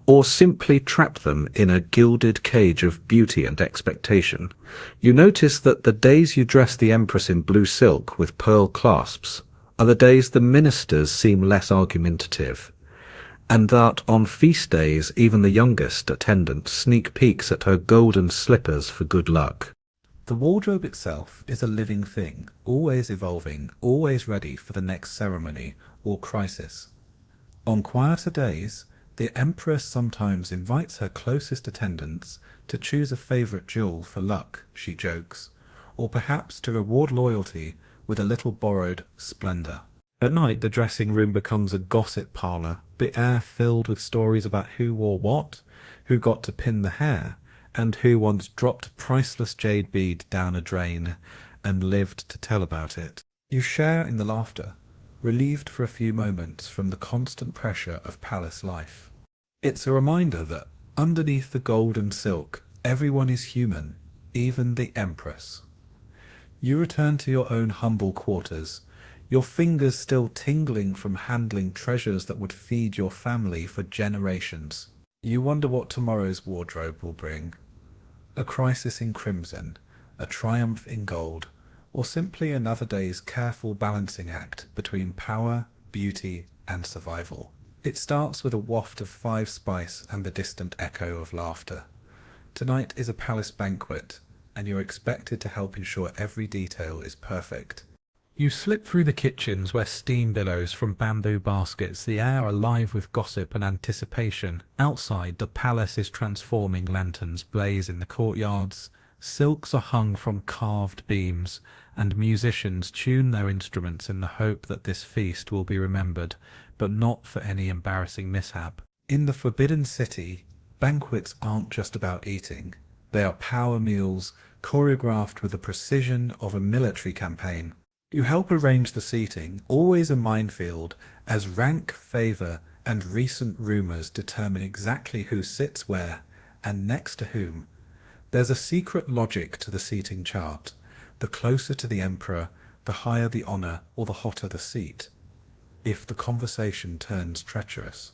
or simply trapped them in a gilded cage of beauty and expectation. You notice that the days you dress the Empress in blue silk with pearl clasps are the days the ministers seem less argumentative, and that on feast days even the youngest attendant sneak peeks at her golden slippers for good luck. The wardrobe itself is a living thing, always evolving, always ready for the next ceremony or crisis. On quieter days, the Empress sometimes invites her closest attendants to choose a favourite jewel for luck, she jokes, or perhaps to reward loyalty with a little borrowed splendour. At night, the dressing room becomes a gossip parlour, the air filled with stories about who wore what, who got to pin the hair, and who once dropped a priceless jade bead down a drain and lived to tell about it. You share in the laughter, relieved for a few moments from the constant pressure of palace life. It's a reminder that underneath the gold and silk, everyone is human, even the Empress. You return to your own humble quarters, your fingers still tingling from handling treasures that would feed your family for generations. You wonder what tomorrow's wardrobe will bring. A crisis in crimson, a triumph in gold, or simply another day's careful balancing act between power, beauty, and survival. It starts with a waft of five spice and the distant echo of laughter. Tonight is a palace banquet, and you're expected to help ensure every detail is perfect. You slip through the kitchens where steam billows from bamboo baskets, the air alive with gossip and anticipation. Outside, the palace is transforming, lanterns blaze in the courtyards, silks are hung from carved beams, and musicians tune their instruments in the hope that this feast will be remembered, but not for any embarrassing mishap. In the Forbidden City, banquets aren't just about eating. They are power meals, choreographed with the precision of a military campaign. You help arrange the seating, always a minefield, as rank, favour, and recent rumours determine exactly who sits where, and next to whom. There's a secret logic to the seating chart. The closer to the emperor, the higher the honour, or the hotter the seat, if the conversation turns treacherous.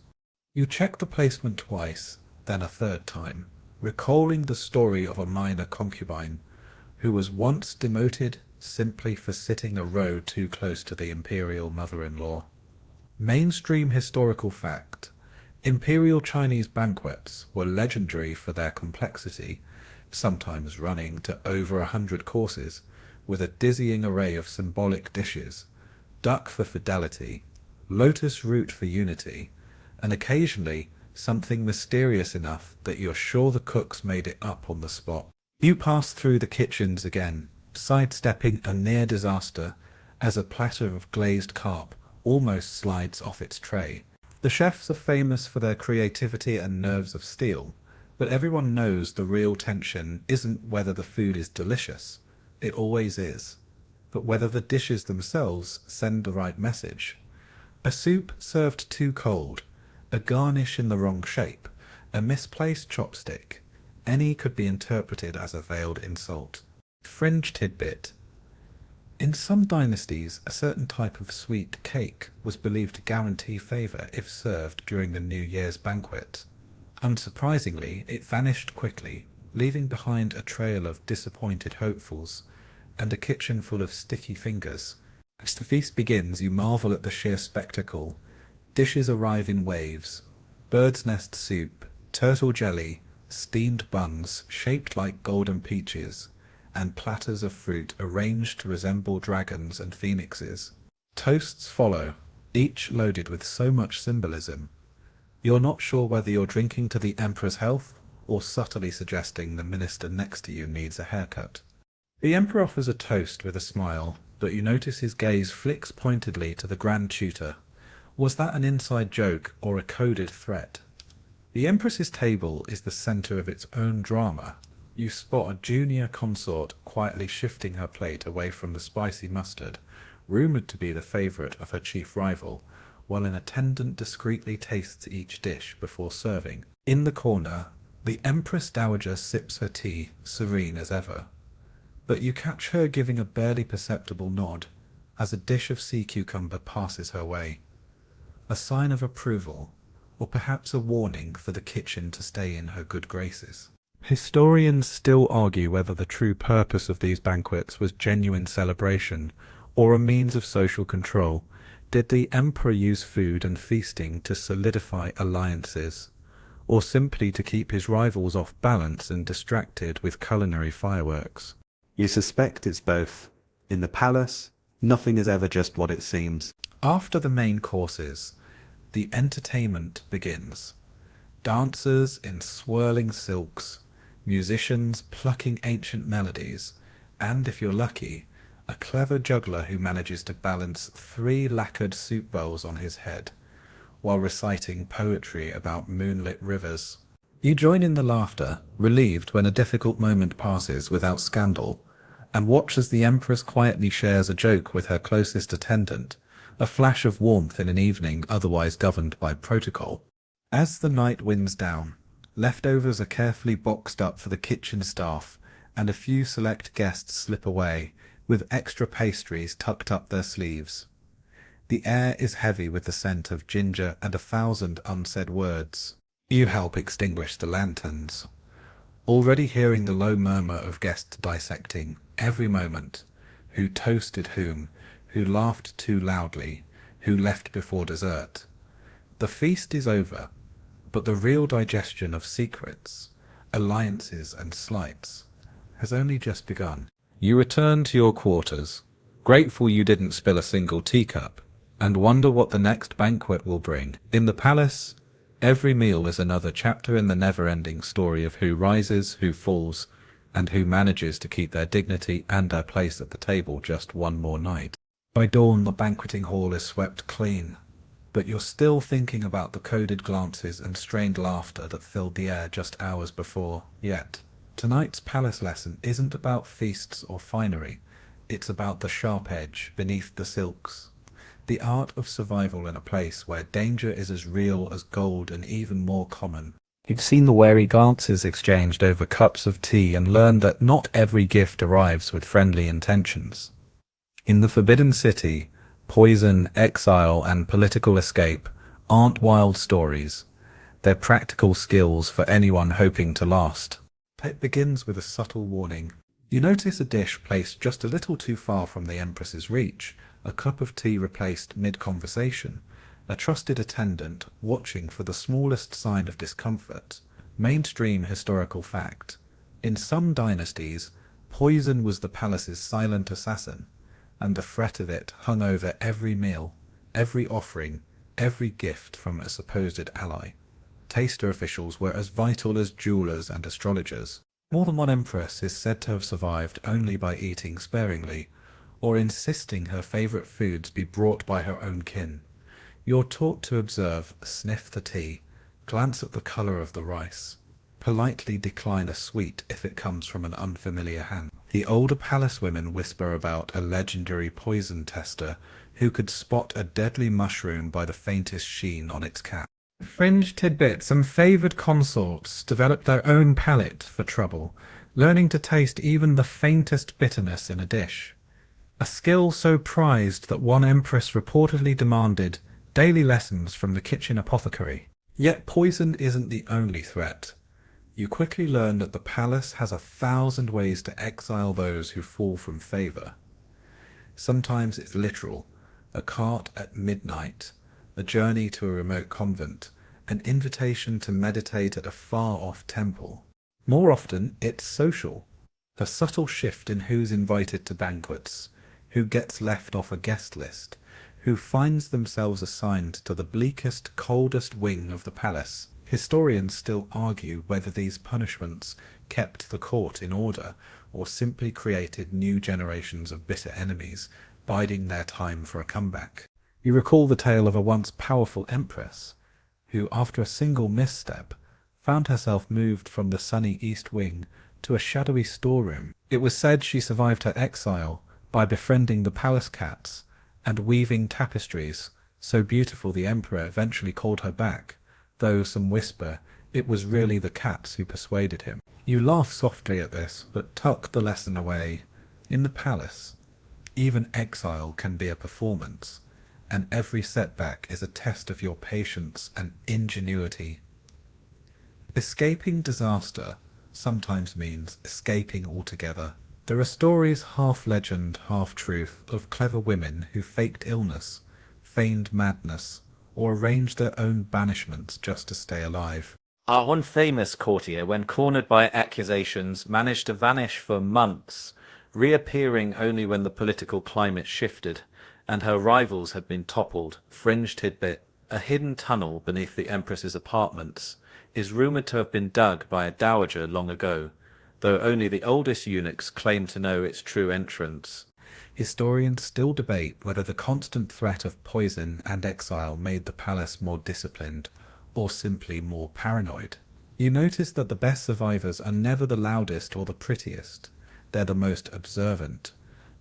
You check the placement twice, then a third time, recalling the story of a minor concubine, who was once demoted simply for sitting a row too close to the imperial mother-in-law. Mainstream historical fact: imperial Chinese banquets were legendary for their complexity, sometimes running to over 100 courses, with a dizzying array of symbolic dishes: duck for fidelity, lotus root for unity, and occasionally something mysterious enough that you're sure the cooks made it up on the spot. You pass through the kitchens again, sidestepping a near disaster as a platter of glazed carp almost slides off its tray. The chefs are famous for their creativity and nerves of steel, but everyone knows the real tension isn't whether the food is delicious. It always is. But whether the dishes themselves send the right message. A soup served too cold, a garnish in the wrong shape, a misplaced chopstick, any could be interpreted as a veiled insult. Fringe tidbit. In some dynasties, a certain type of sweet cake was believed to guarantee favour if served during the New Year's banquet. Unsurprisingly, it vanished quickly, leaving behind a trail of disappointed hopefuls and a kitchen full of sticky fingers. As the feast begins, you marvel at the sheer spectacle. Dishes arrive in waves: bird's nest soup, turtle jelly, steamed buns shaped like golden peaches, and platters of fruit arranged to resemble dragons and phoenixes. Toasts follow, each loaded with so much symbolism. You're not sure whether you're drinking to the emperor's health or subtly suggesting the minister next to you needs a haircut. The emperor offers a toast with a smile, but you notice his gaze flicks pointedly to the grand tutor. Was that an inside joke or a coded threat? The empress's table is the centre of its own drama. You spot a junior consort quietly shifting her plate away from the spicy mustard, rumoured to be the favourite of her chief rival, while an attendant discreetly tastes each dish before serving. In the corner, the Empress Dowager sips her tea, serene as ever. But you catch her giving a barely perceptible nod as a dish of sea cucumber passes her way. A sign of approval, or perhaps a warning for the kitchen to stay in her good graces. Historians still argue whether the true purpose of these banquets was genuine celebration or a means of social control. Did the emperor use food and feasting to solidify alliances, or simply to keep his rivals off balance and distracted with culinary fireworks? You suspect it's both. In the palace, nothing is ever just what it seems. After the main courses, the entertainment begins. Dancers in swirling silks, musicians plucking ancient melodies, and if you're lucky, a clever juggler who manages to balance 3 lacquered soup bowls on his head, while reciting poetry about moonlit rivers. You join in the laughter, relieved when a difficult moment passes without scandal, and watch as the Empress quietly shares a joke with her closest attendant, a flash of warmth in an evening otherwise governed by protocol. As the night winds down, leftovers are carefully boxed up for the kitchen staff, and a few select guests slip away, with extra pastries tucked up their sleeves. The air is heavy with the scent of ginger and 1,000 unsaid words. You help extinguish the lanterns, already hearing the low murmur of guests dissecting every moment: who toasted whom, who laughed too loudly, who left before dessert. The feast is over, but the real digestion of secrets, alliances and slights has only just begun. You return to your quarters, grateful you didn't spill a single teacup, and wonder what the next banquet will bring. In the palace, every meal is another chapter in the never-ending story of who rises, who falls, and who manages to keep their dignity and their place at the table just one more night. By dawn, the banqueting hall is swept clean, but you're still thinking about the coded glances and strained laughter that filled the air just hours before. Yet, tonight's palace lesson isn't about feasts or finery. It's about the sharp edge beneath the silks. The art of survival in a place where danger is as real as gold and even more common. You've seen the wary glances exchanged over cups of tea and learned that not every gift arrives with friendly intentions. In the Forbidden City, poison, exile, and political escape aren't wild stories. They're practical skills for anyone hoping to last. It begins with a subtle warning. You notice a dish placed just a little too far from the Empress's reach, a cup of tea replaced mid-conversation, a trusted attendant watching for the smallest sign of discomfort. Mainstream historical fact. In some dynasties, Poison was the palace's silent assassin, and the threat of it hung over every meal, every offering, every gift from a supposed ally. Taster officials were as vital as jewelers and astrologers. More than one empress is said to have survived only by eating sparingly, or insisting her favorite foods be brought by her own kin. You're taught to observe, sniff the tea, glance at the color of the rice, politely decline a sweet if it comes from an unfamiliar hand. The older palace women whisper about a legendary poison tester who could spot a deadly mushroom by the faintest sheen on its cap. Fringe tidbits: some favoured consorts developed their own palate for trouble, learning to taste even the faintest bitterness in a dish. A skill so prized that one empress reportedly demanded daily lessons from the kitchen apothecary. Yet poison isn't the only threat. You quickly learn that the palace has 1,000 ways to exile those who fall from favour. Sometimes it's literal: a cart at midnight, a journey to a remote convent, an invitation to meditate at a far-off temple. More often, it's social: a subtle shift in who's invited to banquets, who gets left off a guest list, who finds themselves assigned to the bleakest, coldest wing of the palace. Historians still argue whether these punishments kept the court in order or simply created new generations of bitter enemies, biding their time for a comeback. You recall the tale of a once powerful empress who, after a single misstep, found herself moved from the sunny east wing to a shadowy storeroom. It was said she survived her exile by befriending the palace cats and weaving tapestries so beautiful the emperor eventually called her back, though some whisper it was really the cats who persuaded him. You laugh softly at this, but tuck the lesson away. In the palace, even exile can be a performance, and every setback is a test of your patience and ingenuity. Escaping disaster sometimes means escaping altogether. There are stories, half legend, half truth, of clever women who faked illness, feigned madness, or arranged their own banishments just to stay alive. One famous courtier, when cornered by accusations, managed to vanish for months, reappearing only when the political climate shifted and her rivals had been toppled. Fringe tidbit: a hidden tunnel beneath the Empress's apartments is rumoured to have been dug by a dowager long ago, though only the oldest eunuchs claim to know its true entrance. Historians still debate whether the constant threat of poison and exile made the palace more disciplined or simply more paranoid. You notice that the best survivors are never the loudest or the prettiest. They're the most observant,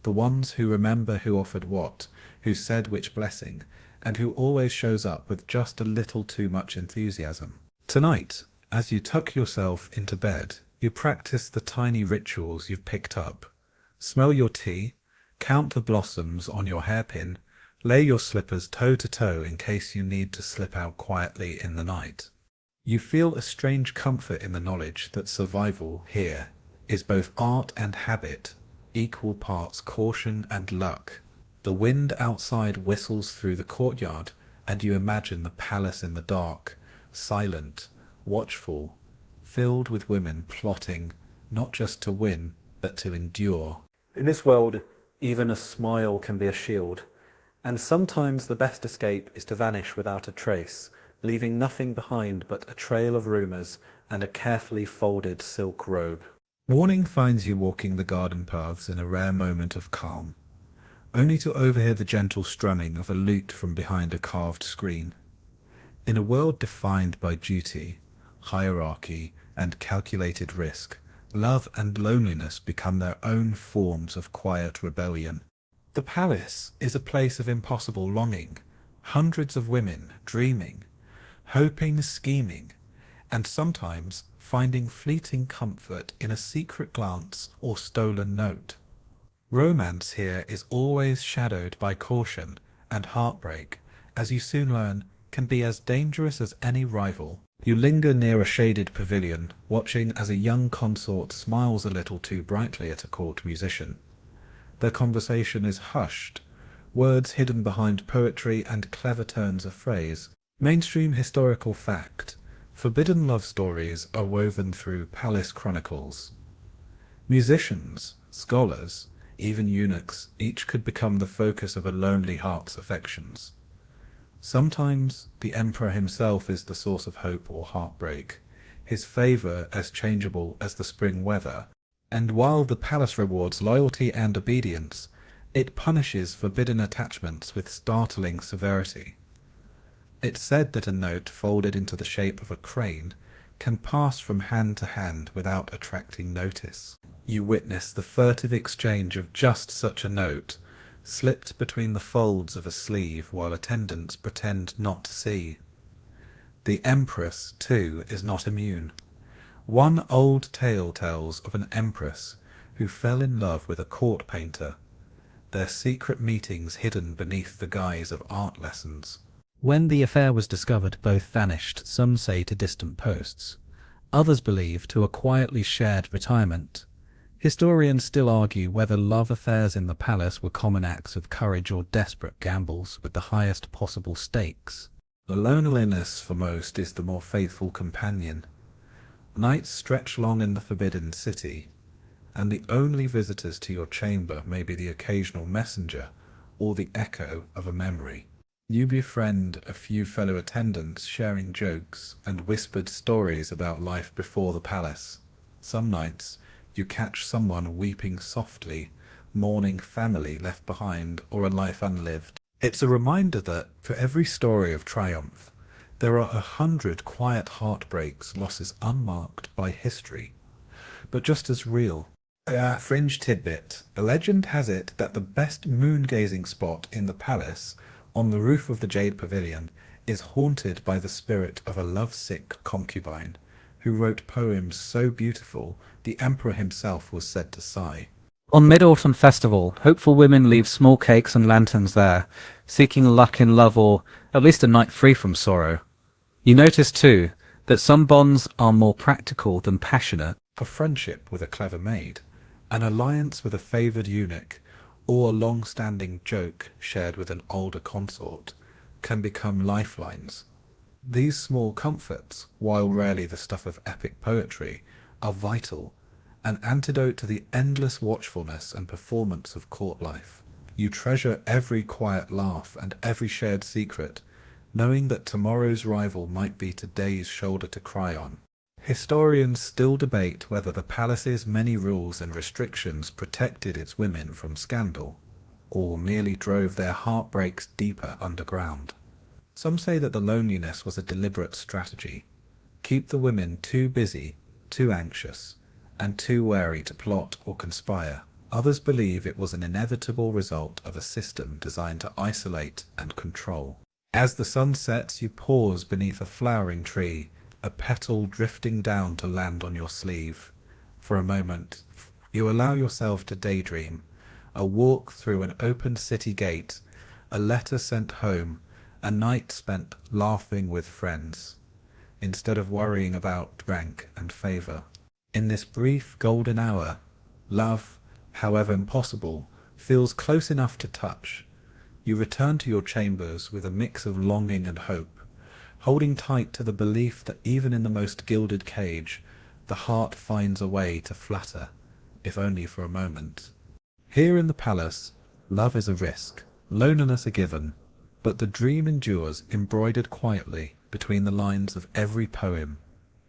the ones who remember who offered what, who said which blessing, and who always shows up with just a little too much enthusiasm. Tonight, as you tuck yourself into bed, you practice the tiny rituals you've picked up. Smell your tea, count the blossoms on your hairpin, lay your slippers toe to toe in case you need to slip out quietly in the night. You feel a strange comfort in the knowledge that survival here is both art and habit, equal parts caution and luck. The wind outside whistles through the courtyard, and you imagine the palace in the dark, silent, watchful, filled with women plotting not just to win, but to endure. In this world, even a smile can be a shield, and sometimes the best escape is to vanish without a trace, leaving nothing behind but a trail of rumours and a carefully folded silk robe. Morning finds you walking the garden paths in a rare moment of calm, only to overhear the gentle strumming of a lute from behind a carved screen. In a world defined by duty, hierarchy, and calculated risk, love and loneliness become their own forms of quiet rebellion. The palace is a place of impossible longing, hundreds of women dreaming, hoping, scheming, and sometimes finding fleeting comfort in a secret glance or stolen note. Romance here is always shadowed by caution, and heartbreak, as you soon learn, can be as dangerous as any rival. You linger near a shaded pavilion, watching as a young consort smiles a little too brightly at a court musician. Their conversation is hushed, words hidden behind poetry and clever turns of phrase. Mainstream historical fact: forbidden love stories are woven through palace chronicles. Musicians, Scholars, even eunuchs, each could become the focus of a lonely heart's affections. Sometimes the emperor himself is the source of hope or heartbreak, his favour as changeable as the spring weather, and while the palace rewards loyalty and obedience, it punishes forbidden attachments with startling severity. It's said that a note folded into the shape of a crane can pass from hand to hand without attracting notice. You witness the furtive exchange of just such a note, slipped between the folds of a sleeve while attendants pretend not to see. The Empress, too, is not immune. One old tale tells of an empress who fell in love with a court painter, their secret meetings hidden beneath the guise of art lessons. When the affair was discovered, both vanished, some say to distant posts. Others believe to a quietly shared retirement. Historians still argue whether love affairs in the palace were common acts of courage or desperate gambles with the highest possible stakes. The loneliness for most is the more faithful companion. Nights stretch long in the forbidden city, and the only visitors to your chamber may be the occasional messenger or the echo of a memory. You befriend a few fellow attendants sharing jokes and whispered stories about life before the palace. Some nights you catch someone weeping softly, mourning family left behind or a life unlived. It's a reminder that for every story of triumph, there are 100 quiet heartbreaks, losses unmarked by history, but just as real. Fringe tidbit. A legend has it that the best moon-gazing spot in the palace, on the roof of the Jade Pavilion, is haunted by the spirit of a lovesick concubine, who wrote poems so beautiful the emperor himself was said to sigh. On Mid-Autumn Festival, hopeful women leave small cakes and lanterns there, seeking luck in love or at least a night free from sorrow. You notice, too, that some bonds are more practical than passionate. A friendship with a clever maid, an alliance with a favoured eunuch, or a long-standing joke shared with an older consort can become lifelines. These small comforts, while rarely the stuff of epic poetry, are vital, an antidote to the endless watchfulness and performance of court life. You treasure every quiet laugh and every shared secret, knowing that tomorrow's rival might be today's shoulder to cry on. Historians still debate whether the palace's many rules and restrictions protected its women from scandal, or merely drove their heartbreaks deeper underground. Some say that the loneliness was a deliberate strategy. Keep the women too busy, too anxious, and too wary to plot or conspire. Others believe it was an inevitable result of a system designed to isolate and control. As the sun sets, you pause beneath a flowering tree, a petal drifting down to land on your sleeve. For a moment, you allow yourself to daydream. A walk through an open city gate, a letter sent home, a night spent laughing with friends, instead of worrying about rank and favour. In this brief golden hour, love, however impossible, feels close enough to touch. You return to your chambers with a mix of longing and hope, holding tight to the belief that even in the most gilded cage, the heart finds a way to flatter, if only for a moment. Here in the palace, love is a risk, loneliness a given, but the dream endures embroidered quietly between the lines of every poem,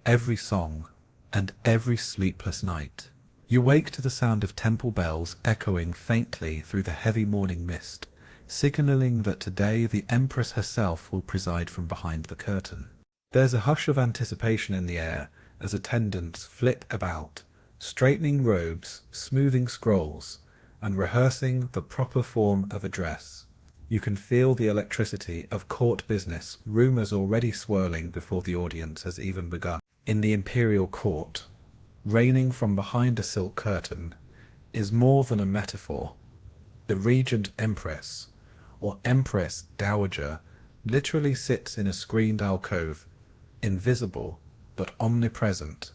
every song, and every sleepless night. You wake to the sound of temple bells echoing faintly through the heavy morning mist, signalling that today the Empress herself will preside from behind the curtain. There's a hush of anticipation in the air as attendants flit about, straightening robes, smoothing scrolls, and rehearsing the proper form of address. You can feel the electricity of court business, rumours already swirling before the audience has even begun. In the imperial court, reigning from behind a silk curtain, is more than a metaphor. The regent empress, or empress dowager, literally sits in a screened alcove, invisible but omnipresent,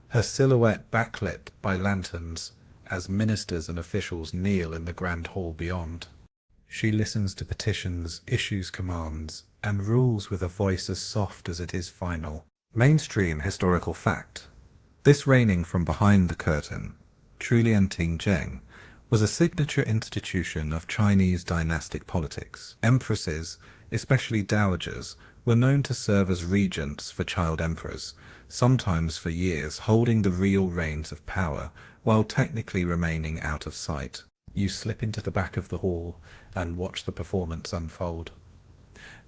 her silhouette backlit by lanterns as ministers and officials kneel in the grand hall beyond. She listens to petitions, issues commands, and rules with a voice as soft as it is final. Mainstream historical fact. This reigning from behind the curtain Zheng, was a signature institution of Chinese dynastic politics. Empresses, especially dowagers, were known to serve as regents for child emperors, sometimes for years, holding the real reins of power while technically remaining out of sight. You slip into the back of the hall and watch the performance unfold.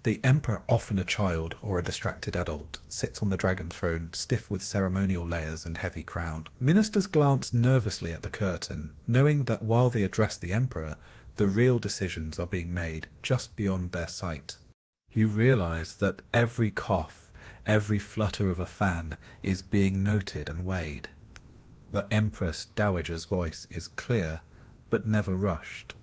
The emperor, often a child or a distracted adult, sits on the dragon throne, stiff with ceremonial layers and heavy crown. Ministers glance nervously at the curtain, knowing that while they address the emperor, the real decisions are being made just beyond their sight. You realize that every cough, every flutter of a fan is being noted and weighed. The Empress Dowager's voice is clear, but never rushed.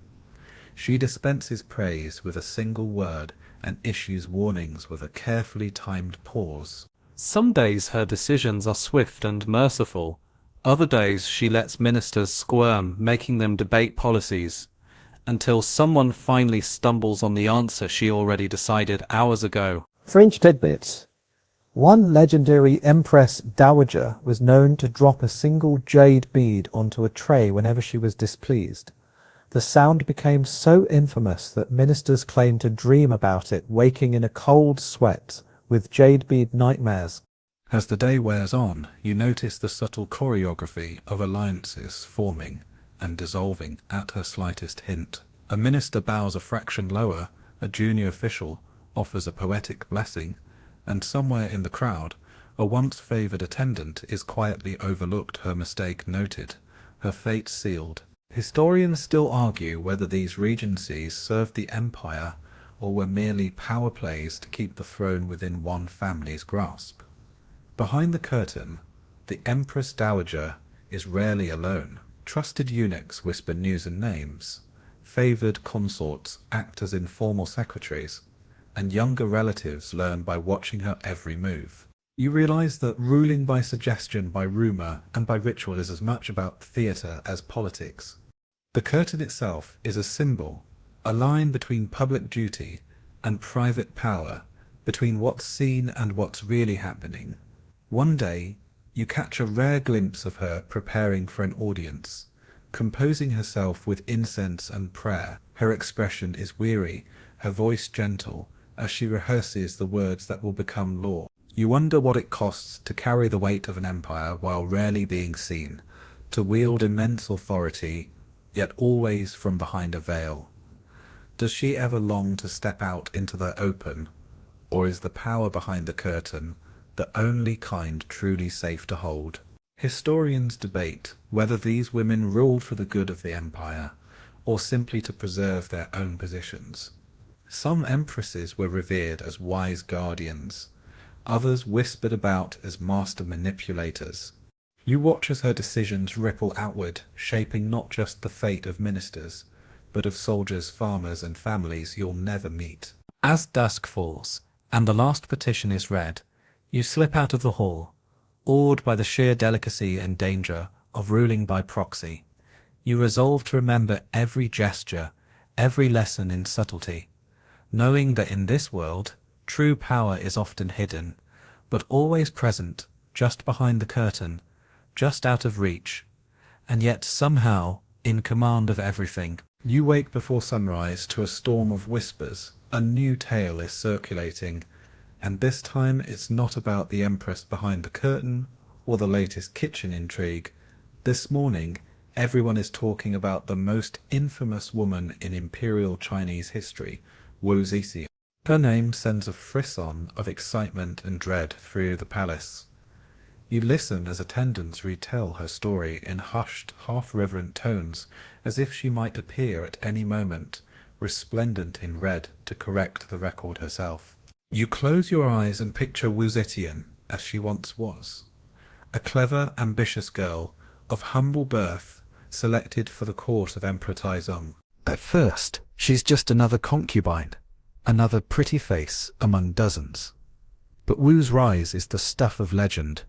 She dispenses praise with a single word and issues warnings with a carefully timed pause. Some days her decisions are swift and merciful. Other days she lets ministers squirm, making them debate policies, until someone finally stumbles on the answer she already decided hours ago. Fringe tidbits. One legendary Empress Dowager was known to drop a single jade bead onto a tray whenever she was displeased. The sound became so infamous that ministers claimed to dream about it, waking in a cold sweat with jade bead nightmares. As the day wears on, you notice the subtle choreography of alliances forming and dissolving at her slightest hint. A minister bows a fraction lower, a junior official offers a poetic blessing, and somewhere in the crowd, a once favoured attendant is quietly overlooked, her mistake noted, her fate sealed. Historians still argue whether these regencies served the empire or were merely power plays to keep the throne within one family's grasp. Behind the curtain, the Empress Dowager is rarely alone. Trusted eunuchs whisper news and names, favoured consorts act as informal secretaries, and younger relatives learn by watching her every move. You realize that ruling by suggestion, by rumour, and by ritual is as much about theatre as politics. The curtain itself is a symbol, a line between public duty and private power, between what's seen and what's really happening. One day, you catch a rare glimpse of her preparing for an audience, composing herself with incense and prayer. Her expression is weary, her voice gentle, as she rehearses the words that will become law. You wonder what it costs to carry the weight of an empire while rarely being seen, to wield immense authority, yet always from behind a veil. Does she ever long to step out into the open, or is the power behind the curtain the only kind truly safe to hold? Historians debate whether these women ruled for the good of the empire, or simply to preserve their own positions. Some empresses were revered as wise guardians, others whispered about as master manipulators. You watch as her decisions ripple outward, shaping not just the fate of ministers, but of soldiers, farmers, and families you'll never meet. As dusk falls, and the last petition is read, you slip out of the hall, awed by the sheer delicacy and danger of ruling by proxy. You resolve to remember every gesture, every lesson in subtlety, knowing that in this world, true power is often hidden, but always present, just behind the curtain, just out of reach, and yet somehow in command of everything. You wake before sunrise to a storm of whispers. A new tale is circulating, and this time it's not about the Empress behind the curtain or the latest kitchen intrigue. This morning, everyone is talking about the most infamous woman in imperial Chinese history, Wu Zetian. Her name sends a frisson of excitement and dread through the palace. You listen as attendants retell her story in hushed, half-reverent tones, as if she might appear at any moment, resplendent in red, to correct the record herself. You close your eyes and picture Wu Zetian as she once was, a clever, ambitious girl of humble birth, selected for the court of Emperor Taizong. At first, she's just another concubine, another pretty face among dozens. But Wu's rise is the stuff of legend,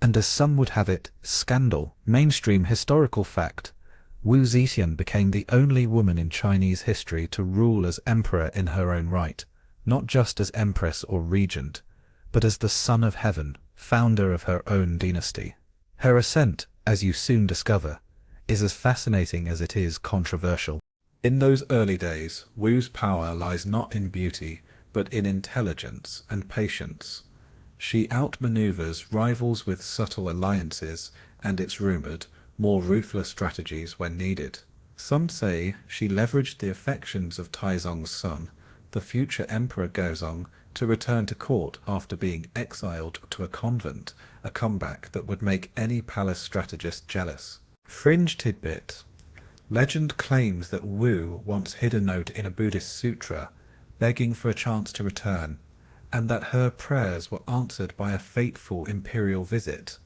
and as some would have it, scandal, mainstream historical fact. Wu Zetian became the only woman in Chinese history to rule as emperor in her own right, not just as empress or regent, but as the son of heaven, founder of her own dynasty. Her ascent, as you soon discover, is as fascinating as it is controversial. In those early days, Wu's power lies not in beauty, but in intelligence and patience. She outmaneuvers rivals with subtle alliances and, it's rumoured, more ruthless strategies when needed. Some say she leveraged the affections of Taizong's son, the future Emperor Gozong, to return to court after being exiled to a convent, a comeback that would make any palace strategist jealous. Fringe tidbit. Legend claims that Wu once hid a note in a Buddhist sutra, begging for a chance to return, and that her prayers were answered by a fateful imperial visit.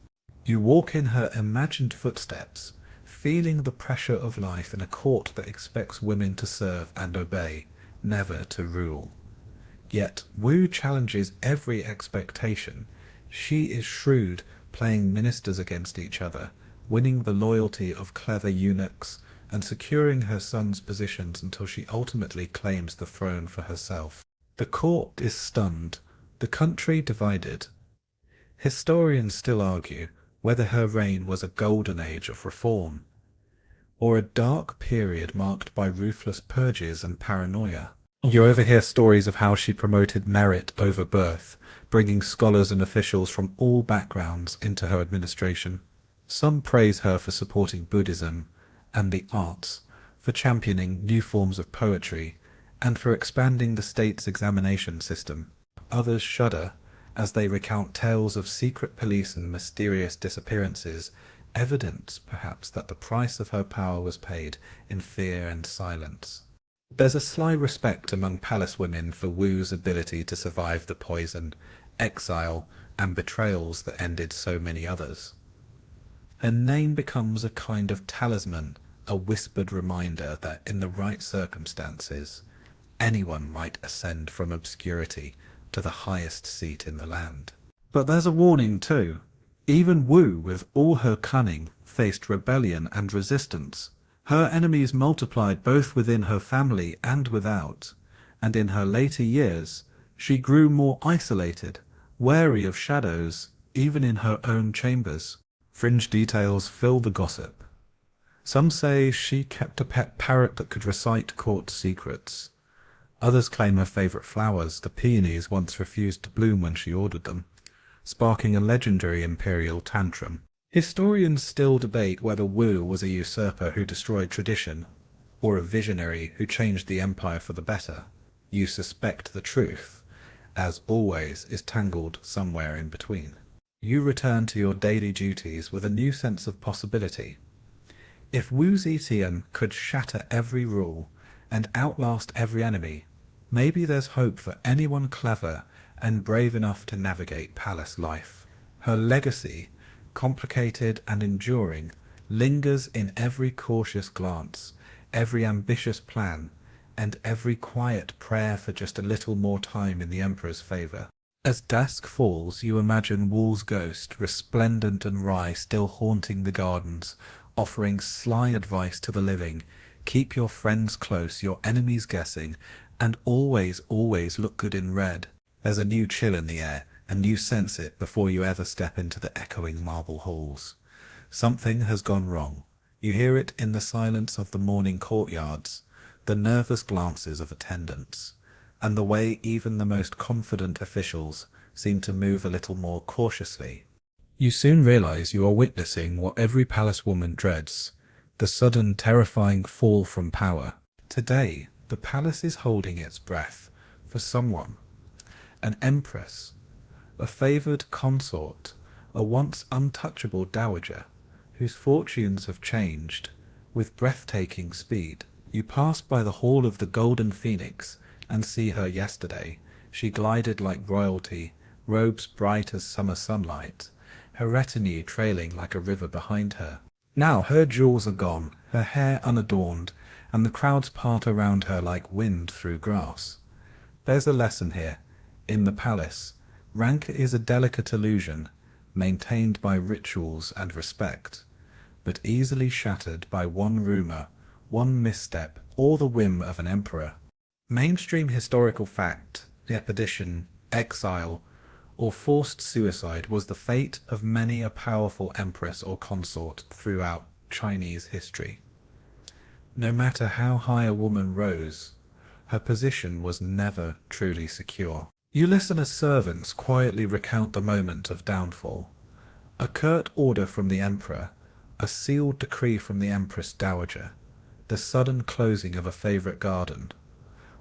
You walk in her imagined footsteps, feeling the pressure of life in a court that expects women to serve and obey, never to rule. Yet Wu challenges every expectation. She is shrewd, playing ministers against each other, winning the loyalty of clever eunuchs, and securing her son's positions until she ultimately claims the throne for herself. The court is stunned, the country divided. Historians still argue whether her reign was a golden age of reform, or a dark period marked by ruthless purges and paranoia. You overhear stories of how she promoted merit over birth, bringing scholars and officials from all backgrounds into her administration. Some praise her for supporting Buddhism and the arts, for championing new forms of poetry, and for expanding the state's examination system. Others shudder as they recount tales of secret police and mysterious disappearances, evidence perhaps that the price of her power was paid in fear and silence. There's a sly respect among palace women for Wu's ability to survive the poison, exile, and betrayals that ended so many others. Her name becomes a kind of talisman, a whispered reminder that in the right circumstances, anyone might ascend from obscurity to the highest seat in the land. But there's a warning too. Even Wu, with all her cunning, faced rebellion and resistance. Her enemies multiplied both within her family and without, and in her later years, she grew more isolated, wary of shadows, even in her own chambers. Fringe details fill the gossip. Some say she kept a pet parrot that could recite court secrets. Others claim her favourite flowers, the peonies, once refused to bloom when she ordered them, sparking a legendary imperial tantrum. Historians still debate whether Wu was a usurper who destroyed tradition, or a visionary who changed the empire for the better. You suspect the truth, as always is tangled somewhere in between. You return to your daily duties with a new sense of possibility. If Wu Zetian could shatter every rule and outlast every enemy, maybe there's hope for anyone clever and brave enough to navigate palace life. Her legacy, complicated and enduring, lingers in every cautious glance, every ambitious plan, and every quiet prayer for just a little more time in the Emperor's favour. As dusk falls, you imagine Wu's ghost, resplendent and wry, still haunting the gardens, offering sly advice to the living. Keep your friends close, your enemies guessing, and always, always look good in red. There's a new chill in the air, and you sense it before you ever step into the echoing marble halls. Something has gone wrong. You hear it in the silence of the morning courtyards, the nervous glances of attendants, and the way even the most confident officials seem to move a little more cautiously. You soon realize you are witnessing what every palace woman dreads, the sudden terrifying fall from power. Today, the palace is holding its breath for someone. An empress, a favoured consort, a once untouchable dowager, whose fortunes have changed with breathtaking speed. You pass by the hall of the Golden Phoenix and see her yesterday. She glided like royalty, robes bright as summer sunlight, her retinue trailing like a river behind her. Now her jewels are gone, her hair unadorned, and the crowds part around her like wind through grass. There's a lesson here. In the palace, rank is a delicate illusion, maintained by rituals and respect, but easily shattered by one rumour, one misstep, or the whim of an emperor. Mainstream historical fact, deposition, exile, or forced suicide was the fate of many a powerful empress or consort throughout Chinese history. No matter how high a woman rose, her position was never truly secure. You listen as servants quietly recount the moment of downfall. A curt order from the emperor, a sealed decree from the empress dowager, the sudden closing of a favorite garden,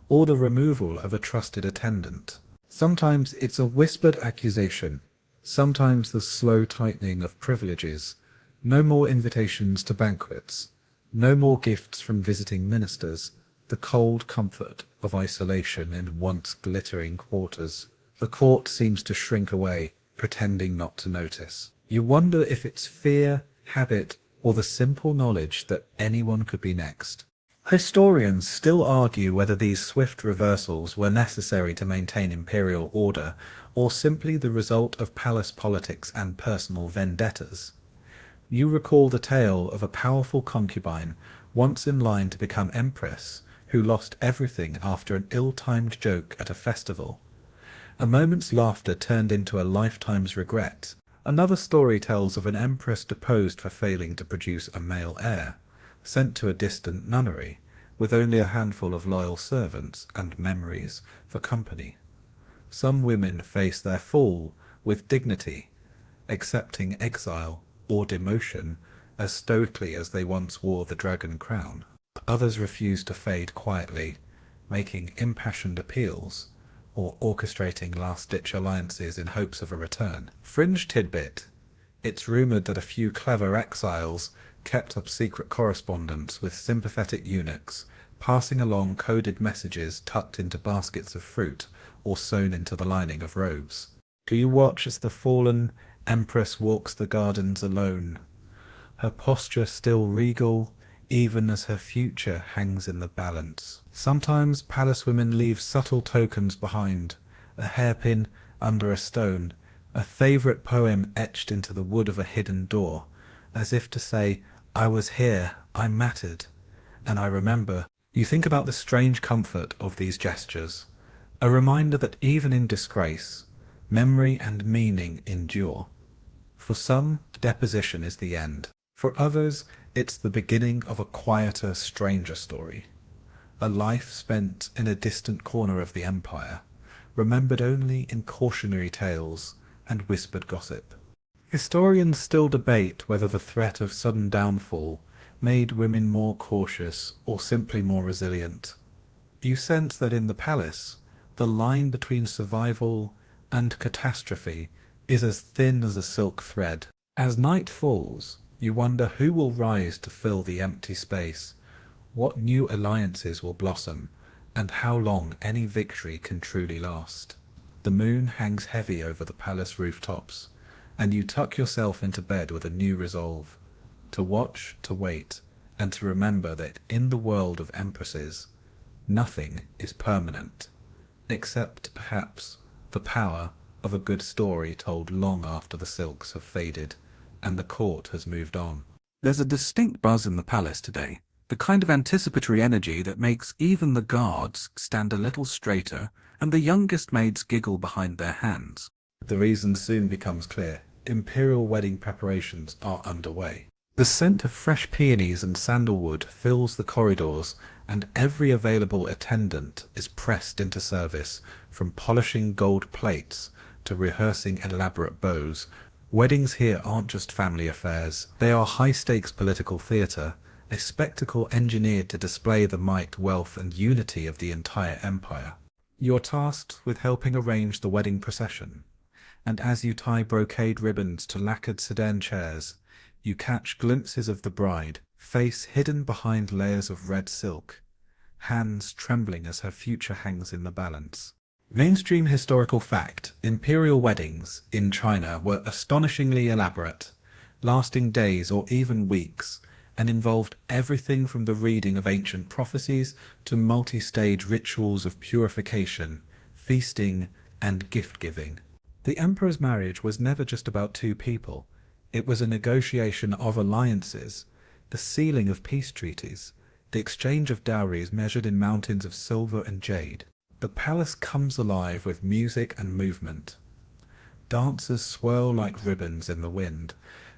or the removal of a trusted attendant. Sometimes it's a whispered accusation, sometimes the slow tightening of privileges. No more invitations to banquets, no more gifts from visiting ministers, the cold comfort of isolation in once glittering quarters. The court seems to shrink away, pretending not to notice. You wonder if it's fear, habit, or the simple knowledge that anyone could be next. Historians still argue whether these swift reversals were necessary to maintain imperial order, or simply the result of palace politics and personal vendettas. You recall the tale of a powerful concubine, once in line to become empress, who lost everything after an ill-timed joke at a festival. A moment's laughter turned into a lifetime's regret. Another story tells of an empress deposed for failing to produce a male heir, sent to a distant nunnery, with only a handful of loyal servants and memories for company. Some women face their fall with dignity, accepting exile or demotion as stoically as they once wore the dragon crown. Others refuse to fade quietly, making impassioned appeals, or orchestrating last-ditch alliances in hopes of a return. Fringe tidbit: it's rumoured that a few clever exiles kept up secret correspondence with sympathetic eunuchs, passing along coded messages tucked into baskets of fruit or sewn into the lining of robes. Do you watch as the fallen empress walks the gardens alone, her posture still regal, even as her future hangs in the balance? Sometimes palace women leave subtle tokens behind, a hairpin under a stone, a favourite poem etched into the wood of a hidden door, as if to say, I was here, I mattered, and I remember. You think about the strange comfort of these gestures, a reminder that even in disgrace, memory and meaning endure. For some, deposition is the end. For others, it's the beginning of a quieter, stranger story. A life spent in a distant corner of the empire, remembered only in cautionary tales and whispered gossip. Historians still debate whether the threat of sudden downfall made women more cautious or simply more resilient. You sense that in the palace, the line between survival and catastrophe is as thin as a silk thread. As night falls, you wonder who will rise to fill the empty space, what new alliances will blossom, and how long any victory can truly last. The moon hangs heavy over the palace rooftops, and you tuck yourself into bed with a new resolve, to watch, to wait, and to remember that in the world of empresses, nothing is permanent, except perhaps the power of a good story told long after the silks have faded and the court has moved on. There's a distinct buzz in the palace today, the kind of anticipatory energy that makes even the guards stand a little straighter and the youngest maids giggle behind their hands. The reason soon becomes clear. Imperial wedding preparations are underway. The scent of fresh peonies and sandalwood fills the corridors, and every available attendant is pressed into service, from polishing gold plates to rehearsing elaborate bows. Weddings here aren't just family affairs. They are high-stakes political theatre, a spectacle engineered to display the might, wealth, and unity of the entire empire. You're tasked with helping arrange the wedding procession, and as you tie brocade ribbons to lacquered sedan chairs, you catch glimpses of the bride, face hidden behind layers of red silk, hands trembling as her future hangs in the balance. Mainstream historical fact: imperial weddings in China were astonishingly elaborate, lasting days or even weeks, and involved everything from the reading of ancient prophecies to multi-stage rituals of purification, feasting, and gift-giving. The emperor's marriage was never just about two people. It was a negotiation of alliances, the sealing of peace treaties, the exchange of dowries measured in mountains of silver and jade. The palace comes alive with music and movement. Dancers swirl like ribbons in the wind.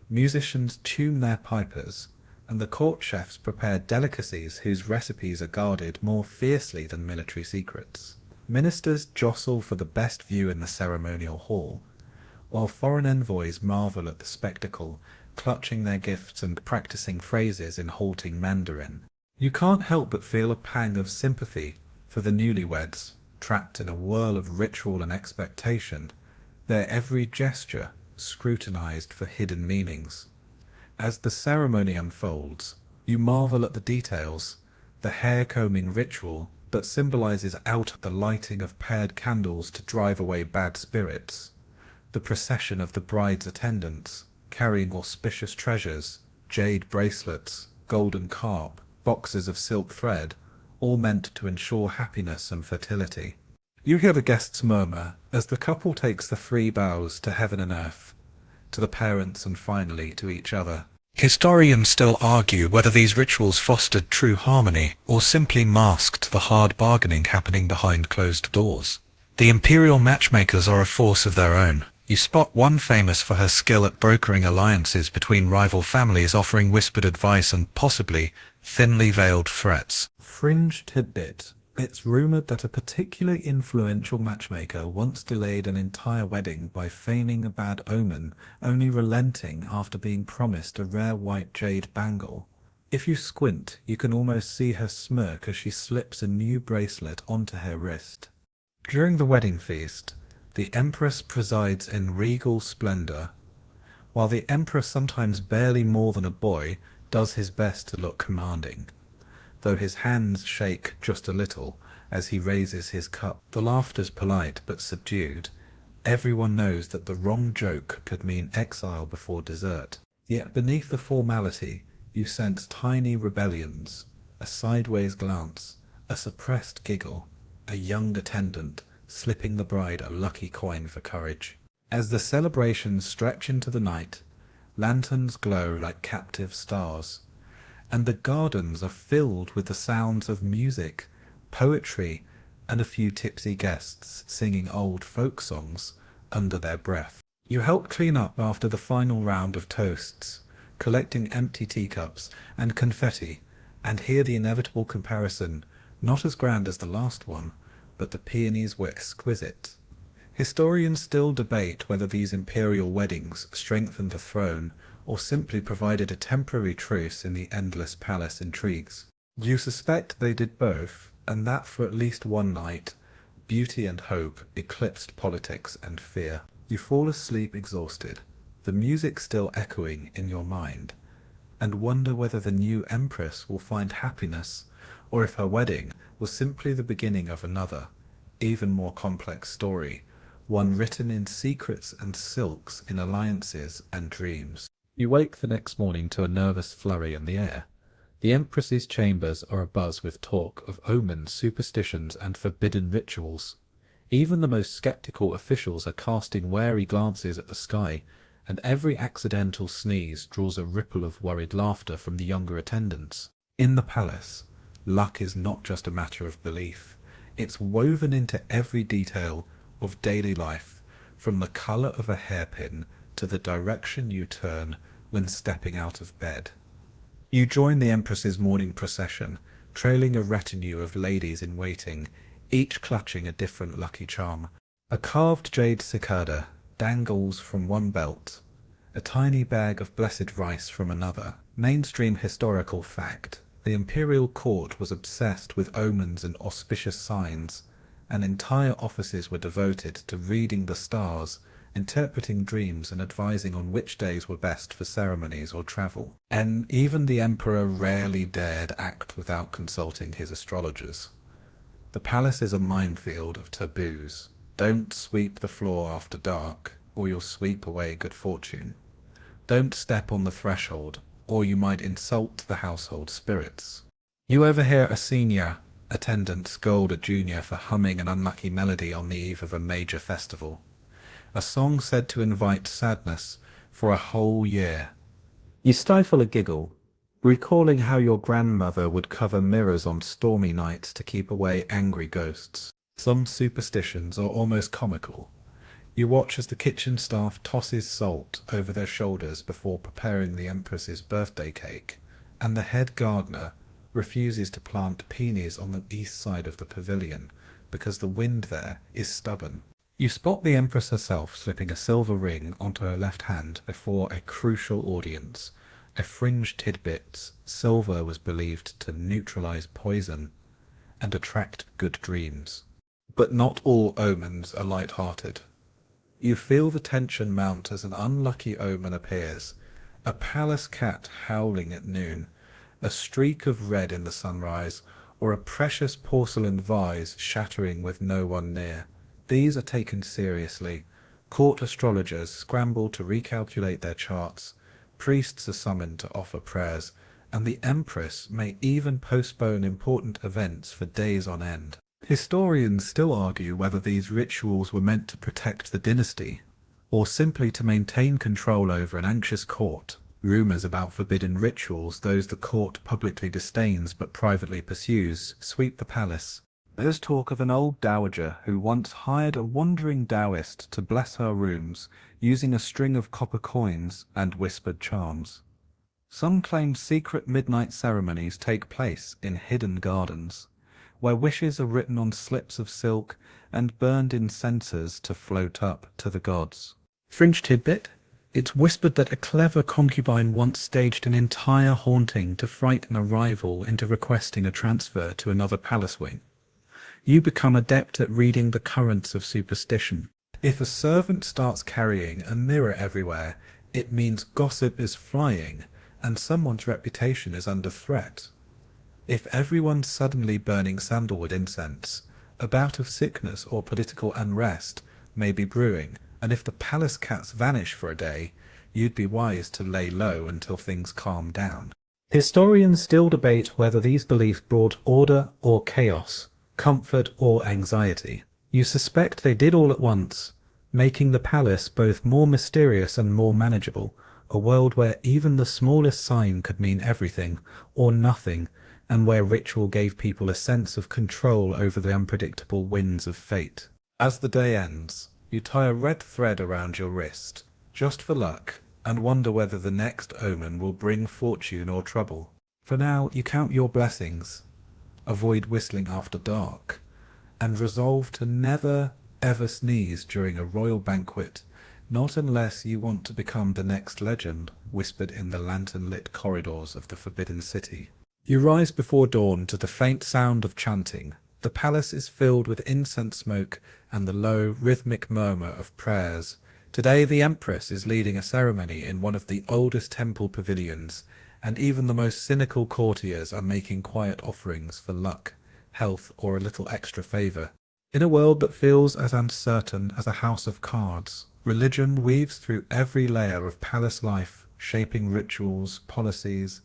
Musicians tune their pipers. and the court chefs prepare delicacies whose recipes are guarded more fiercely than military secrets. Ministers jostle for the best view in the ceremonial hall, while foreign envoys marvel at the spectacle, clutching their gifts and practicing phrases in halting Mandarin. You can't help but feel a pang of sympathy for the newlyweds, trapped in a whirl of ritual and expectation, their every gesture scrutinized for hidden meanings. As the ceremony unfolds, you marvel at the details, the hair-combing ritual that symbolizes out the lighting of paired candles to drive away bad spirits, the procession of the bride's attendants, carrying auspicious treasures, jade bracelets, golden carp, boxes of silk thread, all meant to ensure happiness and fertility. You hear the guests murmur as the couple takes the 3 bows to heaven and earth, to the parents and finally to each other. Historians still argue whether these rituals fostered true harmony or simply masked the hard bargaining happening behind closed doors. The imperial matchmakers are a force of their own. You spot one famous for her skill at brokering alliances between rival families, offering whispered advice and possibly thinly veiled threats. Fringe tidbit. It's rumoured that a particularly influential matchmaker once delayed an entire wedding by feigning a bad omen, only relenting after being promised a rare white jade bangle. If you squint, you can almost see her smirk as she slips a new bracelet onto her wrist. During the wedding feast, the Empress presides in regal splendour, while the Emperor, sometimes barely more than a boy, does his best to look commanding, though his hands shake just a little as he raises his cup. The laughter's polite but subdued. Everyone knows that the wrong joke could mean exile before dessert. Yet beneath the formality, you sense tiny rebellions, a sideways glance, a suppressed giggle, a young attendant slipping the bride a lucky coin for courage. As the celebrations stretch into the night, lanterns glow like captive stars, and the gardens are filled with the sounds of music, poetry, and a few tipsy guests singing old folk songs under their breath. You help clean up after the final round of toasts, collecting empty teacups and confetti, and hear the inevitable comparison, not as grand as the last one, but the peonies were exquisite. Historians still debate whether these imperial weddings strengthened the throne or simply provided a temporary truce in the endless palace intrigues. You suspect they did both, and that for at least one night, beauty and hope eclipsed politics and fear. You fall asleep exhausted, the music still echoing in your mind, and wonder whether the new Empress will find happiness, or if her wedding was simply the beginning of another, even more complex story, one written in secrets and silks, in alliances and dreams. You wake the next morning to a nervous flurry in the air. The Empress's chambers are abuzz with talk of omens, superstitions, and forbidden rituals. Even the most skeptical officials are casting wary glances at the sky, and every accidental sneeze draws a ripple of worried laughter from the younger attendants. In the palace, luck is not just a matter of belief. It's woven into every detail of daily life, from the colour of a hairpin to the direction you turn when stepping out of bed. You join the Empress's morning procession, trailing a retinue of ladies in waiting, each clutching a different lucky charm. A carved jade cicada dangles from one belt, a tiny bag of blessed rice from another. Mainstream historical fact: the imperial court was obsessed with omens and auspicious signs, and entire offices were devoted to reading the stars, interpreting dreams, and advising on which days were best for ceremonies or travel. And even the emperor rarely dared act without consulting his astrologers. The palace is a minefield of taboos. Don't sweep the floor after dark, or you'll sweep away good fortune. Don't step on the threshold, or you might insult the household spirits. You overhear a senior attendant scold a junior for humming an unlucky melody on the eve of a major festival, a song said to invite sadness for a whole year. You stifle a giggle, recalling how your grandmother would cover mirrors on stormy nights to keep away angry ghosts. Some superstitions are almost comical. You watch as the kitchen staff tosses salt over their shoulders before preparing the Empress's birthday cake, and the head gardener refuses to plant peonies on the east side of the pavilion because the wind there is stubborn. You spot the Empress herself slipping a silver ring onto her left hand before a crucial audience. A fringe tidbits, silver was believed to neutralize poison and attract good dreams. But not all omens are light-hearted. You feel the tension mount as an unlucky omen appears. A palace cat howling at noon, a streak of red in the sunrise, or a precious porcelain vase shattering with no one near. These are taken seriously. Court astrologers scramble to recalculate their charts, priests are summoned to offer prayers, and the Empress may even postpone important events for days on end. Historians still argue whether these rituals were meant to protect the dynasty, or simply to maintain control over an anxious court. Rumours about forbidden rituals, those the court publicly disdains but privately pursues, sweep the palace. There's talk of an old dowager who once hired a wandering Taoist to bless her rooms using a string of copper coins and whispered charms. Some claim secret midnight ceremonies take place in hidden gardens, where wishes are written on slips of silk and burned in censers to float up to the gods. Fringe tidbit: it's whispered that a clever concubine once staged an entire haunting to frighten a rival into requesting a transfer to another palace wing. You become adept at reading the currents of superstition. If a servant starts carrying a mirror everywhere, it means gossip is flying and someone's reputation is under threat. If everyone's suddenly burning sandalwood incense, a bout of sickness or political unrest may be brewing, and if the palace cats vanish for a day, you'd be wise to lay low until things calm down. Historians still debate whether these beliefs brought order or chaos, comfort or anxiety. You suspect they did all at once, making the palace both more mysterious and more manageable, a world where even the smallest sign could mean everything or nothing, and where ritual gave people a sense of control over the unpredictable winds of fate. As the day ends, you tie a red thread around your wrist, just for luck, and wonder whether the next omen will bring fortune or trouble. For now, you count your blessings, avoid whistling after dark, and resolve to never ever sneeze during a royal banquet, not unless you want to become the next legend whispered in the lantern-lit corridors of the Forbidden City. You rise before dawn to the faint sound of chanting. The palace is filled with incense smoke and the low, rhythmic murmur of prayers. Today the Empress is leading a ceremony in one of the oldest temple pavilions, and even the most cynical courtiers are making quiet offerings for luck, health, or a little extra favour. In a world that feels as uncertain as a house of cards, religion weaves through every layer of palace life, shaping rituals, policies,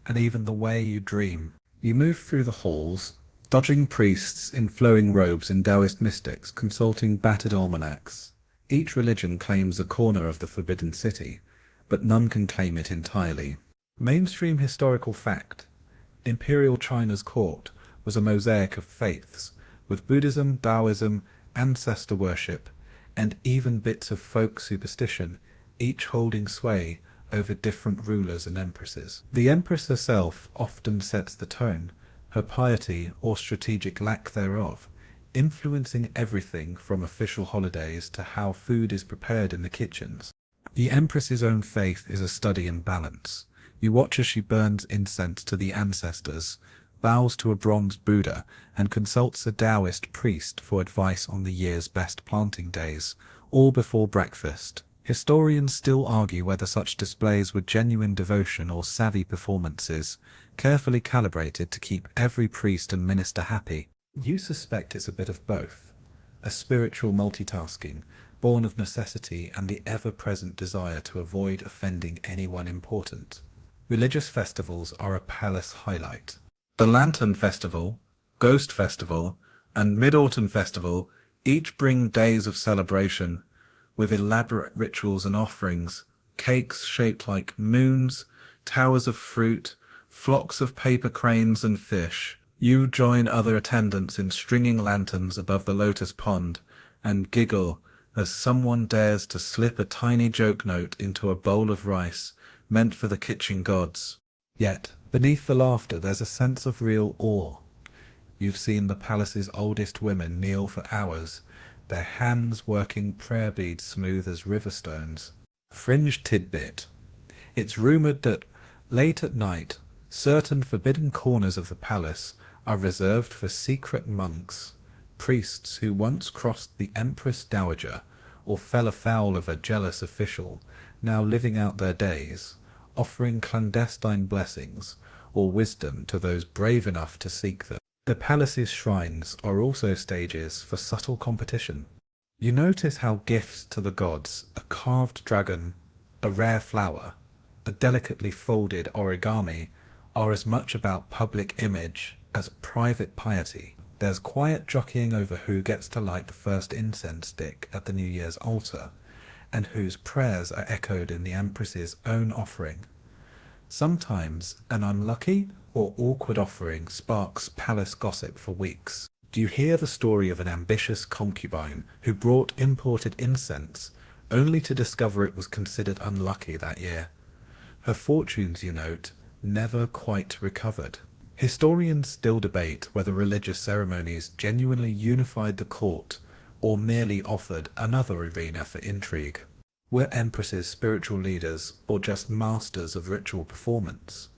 and even the way you dream. You move through the halls, dodging priests in flowing robes and Taoist mystics consulting battered almanacs. Each religion claims a corner of the Forbidden City, but none can claim it entirely. Mainstream historical fact: Imperial China's court was a mosaic of faiths, with Buddhism, Taoism, ancestor worship, and even bits of folk superstition, each holding sway over different rulers and empresses. The Empress herself often sets the tone, her piety or strategic lack thereof, influencing everything from official holidays to how food is prepared in the kitchens. The Empress's own faith is a study in balance. You watch as she burns incense to the ancestors, bows to a bronze Buddha, and consults a Taoist priest for advice on the year's best planting days, all before breakfast. Historians still argue whether such displays were genuine devotion or savvy performances, carefully calibrated to keep every priest and minister happy. You suspect it's a bit of both, a spiritual multitasking, born of necessity and the ever-present desire to avoid offending anyone important. Religious festivals are a palace highlight. The Lantern Festival, Ghost Festival, and Mid-Autumn Festival each bring days of celebration, with elaborate rituals and offerings, cakes shaped like moons, towers of fruit, flocks of paper cranes and fish. You join other attendants in stringing lanterns above the lotus pond, and giggle as someone dares to slip a tiny joke note into a bowl of rice meant for the kitchen gods. Yet, beneath the laughter there's a sense of real awe. You've seen the palace's oldest women kneel for hours, their hands working prayer beads smooth as river stones. Fringe tidbit. It's rumoured that, late at night, certain forbidden corners of the palace are reserved for secret monks, priests who once crossed the Empress Dowager or fell afoul of a jealous official, now living out their days, offering clandestine blessings or wisdom to those brave enough to seek them. The palace's shrines are also stages for subtle competition. You notice how gifts to the gods, a carved dragon, a rare flower, a delicately folded origami, are as much about public image as private piety. There's quiet jockeying over who gets to light the first incense stick at the New Year's altar, and whose prayers are echoed in the Empress's own offering. Sometimes an unlucky or awkward offering sparks palace gossip for weeks. Do you hear the story of an ambitious concubine who brought imported incense only to discover it was considered unlucky that year? Her fortunes, you note, never quite recovered. Historians still debate whether religious ceremonies genuinely unified the court or merely offered another arena for intrigue. Were empresses spiritual leaders or just masters of ritual performance?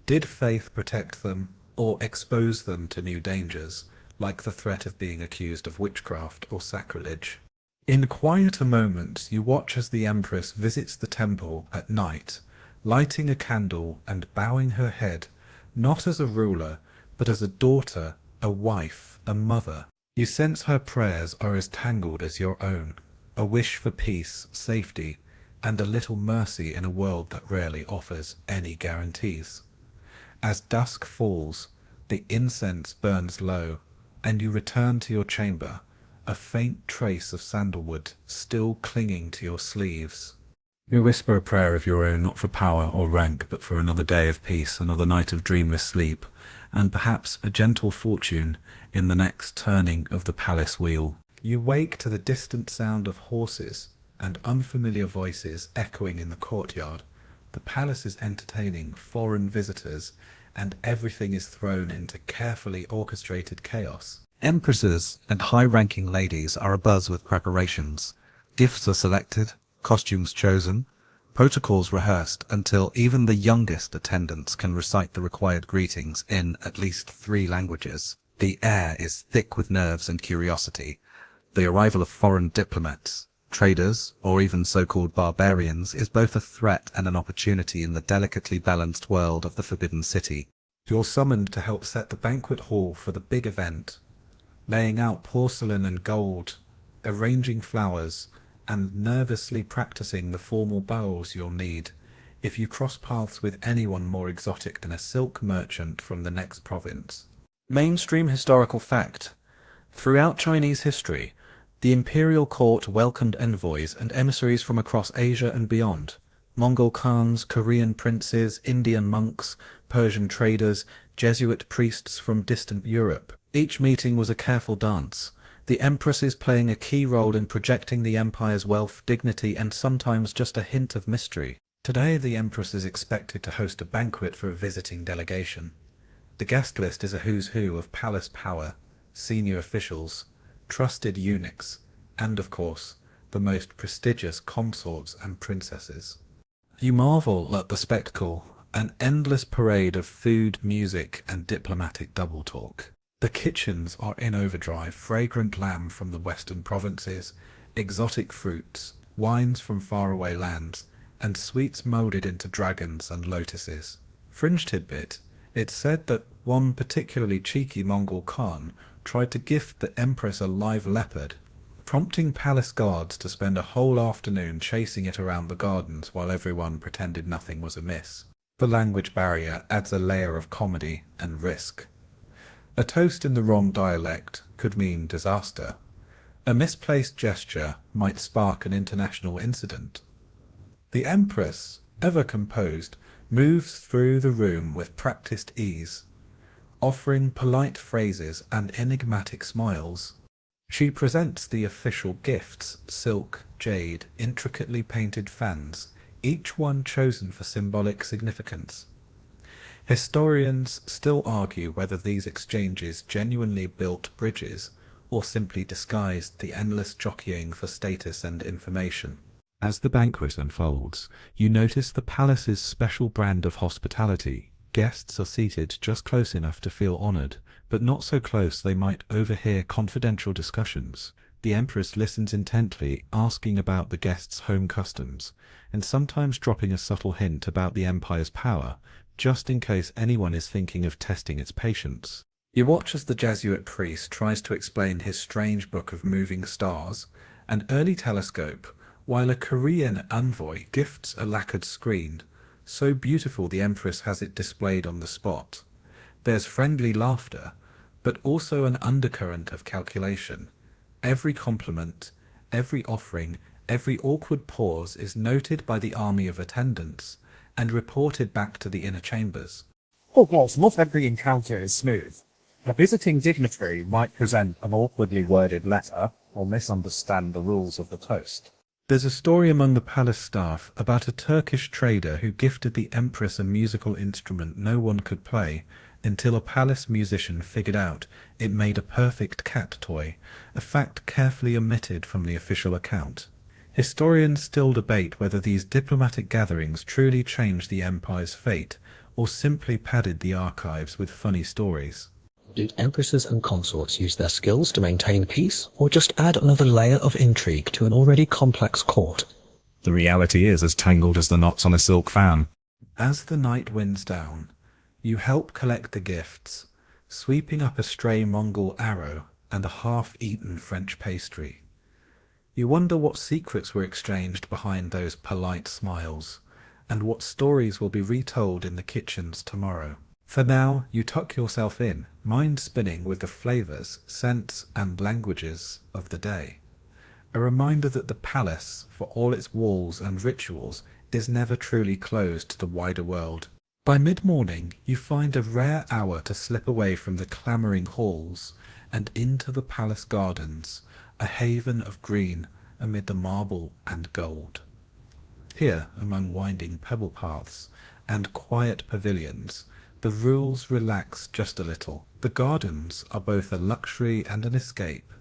Did faith protect them or expose them to new dangers, like the threat of being accused of witchcraft or sacrilege? In quieter moments you watch as the empress visits the temple at night, lighting a candle and bowing her head, not as a ruler, but as a daughter, a wife, a mother. You sense her prayers are as tangled as your own, a wish for peace, safety, and a little mercy in a world that rarely offers any guarantees. As dusk falls, the incense burns low, and you return to your chamber, a faint trace of sandalwood still clinging to your sleeves. You whisper a prayer of your own, not for power or rank, but for another day of peace, another night of dreamless sleep, and perhaps a gentle fortune in the next turning of the palace wheel. You wake to the distant sound of horses and unfamiliar voices echoing in the courtyard. The palace is entertaining foreign visitors, and everything is thrown into carefully orchestrated chaos. Empresses and high-ranking ladies are abuzz with preparations. Gifts are selected, costumes chosen, protocols rehearsed until even the youngest attendants can recite the required greetings in at least 3 languages. The air is thick with nerves and curiosity. The arrival of foreign diplomats, traders, or even so-called barbarians is both a threat and an opportunity in the delicately balanced world of the Forbidden City. You're summoned to help set the banquet hall for the big event, laying out porcelain and gold, arranging flowers, and nervously practicing the formal bows you'll need if you cross paths with anyone more exotic than a silk merchant from the next province. Mainstream historical fact. Throughout Chinese history, the imperial court welcomed envoys and emissaries from across Asia and beyond. Mongol Khans, Korean princes, Indian monks, Persian traders, Jesuit priests from distant Europe. Each meeting was a careful dance, the empresses playing a key role in projecting the empire's wealth, dignity, and sometimes just a hint of mystery. Today the empress is expected to host a banquet for a visiting delegation. The guest list is a who's who of palace power, senior officials, trusted eunuchs, and of course, the most prestigious consorts and princesses. You marvel at the spectacle, an endless parade of food, music, and diplomatic double talk. The kitchens are in overdrive, fragrant lamb from the western provinces, exotic fruits, wines from faraway lands, and sweets moulded into dragons and lotuses. Fringe tidbit, it's said that one particularly cheeky Mongol Khan tried to gift the empress a live leopard, prompting palace guards to spend a whole afternoon chasing it around the gardens while everyone pretended nothing was amiss. The language barrier adds a layer of comedy and risk. A toast in the wrong dialect could mean disaster. A misplaced gesture might spark an international incident. The empress, ever composed, moves through the room with practiced ease, offering polite phrases and enigmatic smiles. She presents the official gifts, silk, jade, intricately painted fans, each one chosen for symbolic significance. Historians still argue whether these exchanges genuinely built bridges or simply disguised the endless jockeying for status and information. As the banquet unfolds, you notice the palace's special brand of hospitality. Guests are seated just close enough to feel honored, but not so close they might overhear confidential discussions. The Empress listens intently, asking about the guests' home customs, and sometimes dropping a subtle hint about the Empire's power, just in case anyone is thinking of testing its patience. You watch as the Jesuit priest tries to explain his strange book of moving stars, an early telescope, while a Korean envoy gifts a lacquered screen, so beautiful the Empress has it displayed on the spot. There's friendly laughter, but also an undercurrent of calculation. Every compliment, every offering, every awkward pause is noted by the army of attendants and reported back to the inner chambers. Of course, not every encounter is smooth. A visiting dignitary might present an awkwardly worded letter or misunderstand the rules of the toast. There's a story among the palace staff about a Turkish trader who gifted the Empress a musical instrument no one could play until a palace musician figured out it made a perfect cat toy, a fact carefully omitted from the official account. Historians still debate whether these diplomatic gatherings truly changed the empire's fate or simply padded the archives with funny stories. Did empresses and consorts use their skills to maintain peace, or just add another layer of intrigue to an already complex court? The reality is as tangled as the knots on a silk fan. As the night winds down, you help collect the gifts, sweeping up a stray Mongol arrow and a half-eaten French pastry. You wonder what secrets were exchanged behind those polite smiles, and what stories will be retold in the kitchens tomorrow. For now, you tuck yourself in, mind spinning with the flavors, scents, and languages of the day. A reminder that the palace, for all its walls and rituals, is never truly closed to the wider world. By mid-morning, you find a rare hour to slip away from the clamoring halls and into the palace gardens, a haven of green amid the marble and gold. Here, among winding pebble paths and quiet pavilions, the rules relax just a little. The gardens are both a luxury and an escape,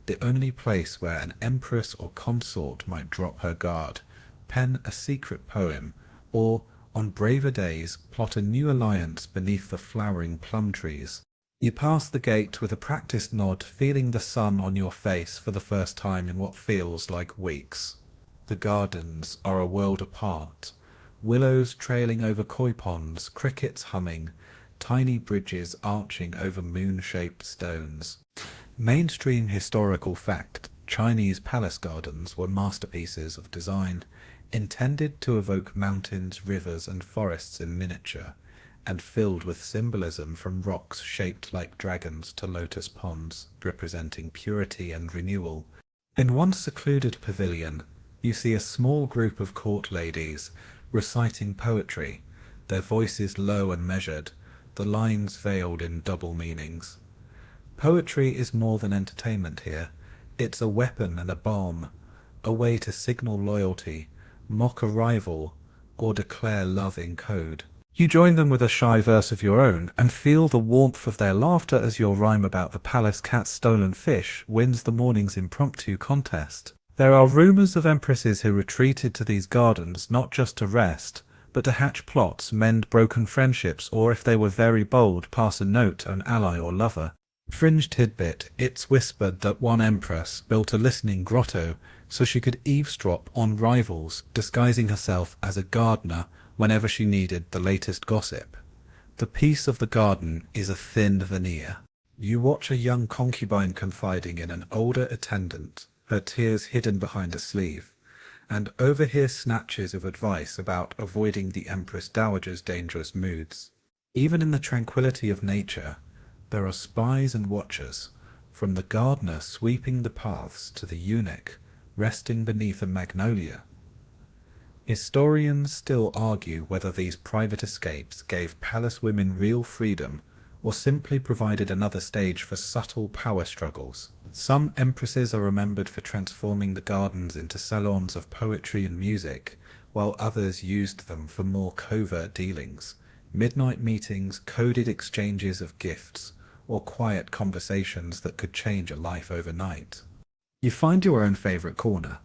the only place where an empress or consort might drop her guard, pen a secret poem, or, on braver days, plot a new alliance beneath the flowering plum trees. You pass the gate with a practiced nod, feeling the sun on your face for the first time in what feels like weeks. The gardens are a world apart. Willows trailing over koi ponds, crickets humming, tiny bridges arching over moon-shaped stones. Mainstream historical fact, Chinese palace gardens were masterpieces of design, intended to evoke mountains, rivers, and forests in miniature, and filled with symbolism from rocks shaped like dragons to lotus ponds, representing purity and renewal. In one secluded pavilion, you see a small group of court ladies reciting poetry, their voices low and measured, the lines veiled in double meanings. Poetry is more than entertainment here. It's a weapon and a balm, a way to signal loyalty, mock a rival, or declare love in code. You join them with a shy verse of your own, and feel the warmth of their laughter as your rhyme about the palace cat's stolen fish wins the morning's impromptu contest. There are rumours of empresses who retreated to these gardens not just to rest, but to hatch plots, mend broken friendships, or if they were very bold, pass a note to an ally or lover. Fringe tidbit, it's whispered that one empress built a listening grotto so she could eavesdrop on rivals, disguising herself as a gardener whenever she needed the latest gossip. The peace of the garden is a thin veneer. You watch a young concubine confiding in an older attendant, her tears hidden behind a sleeve, and overhear snatches of advice about avoiding the Empress Dowager's dangerous moods. Even in the tranquility of nature, there are spies and watchers, from the gardener sweeping the paths to the eunuch resting beneath a magnolia. Historians still argue whether these private escapes gave palace women real freedom or simply provided another stage for subtle power struggles. Some empresses are remembered for transforming the gardens into salons of poetry and music, while others used them for more covert dealings, midnight meetings, coded exchanges of gifts, or quiet conversations that could change a life overnight. You find your own favourite corner,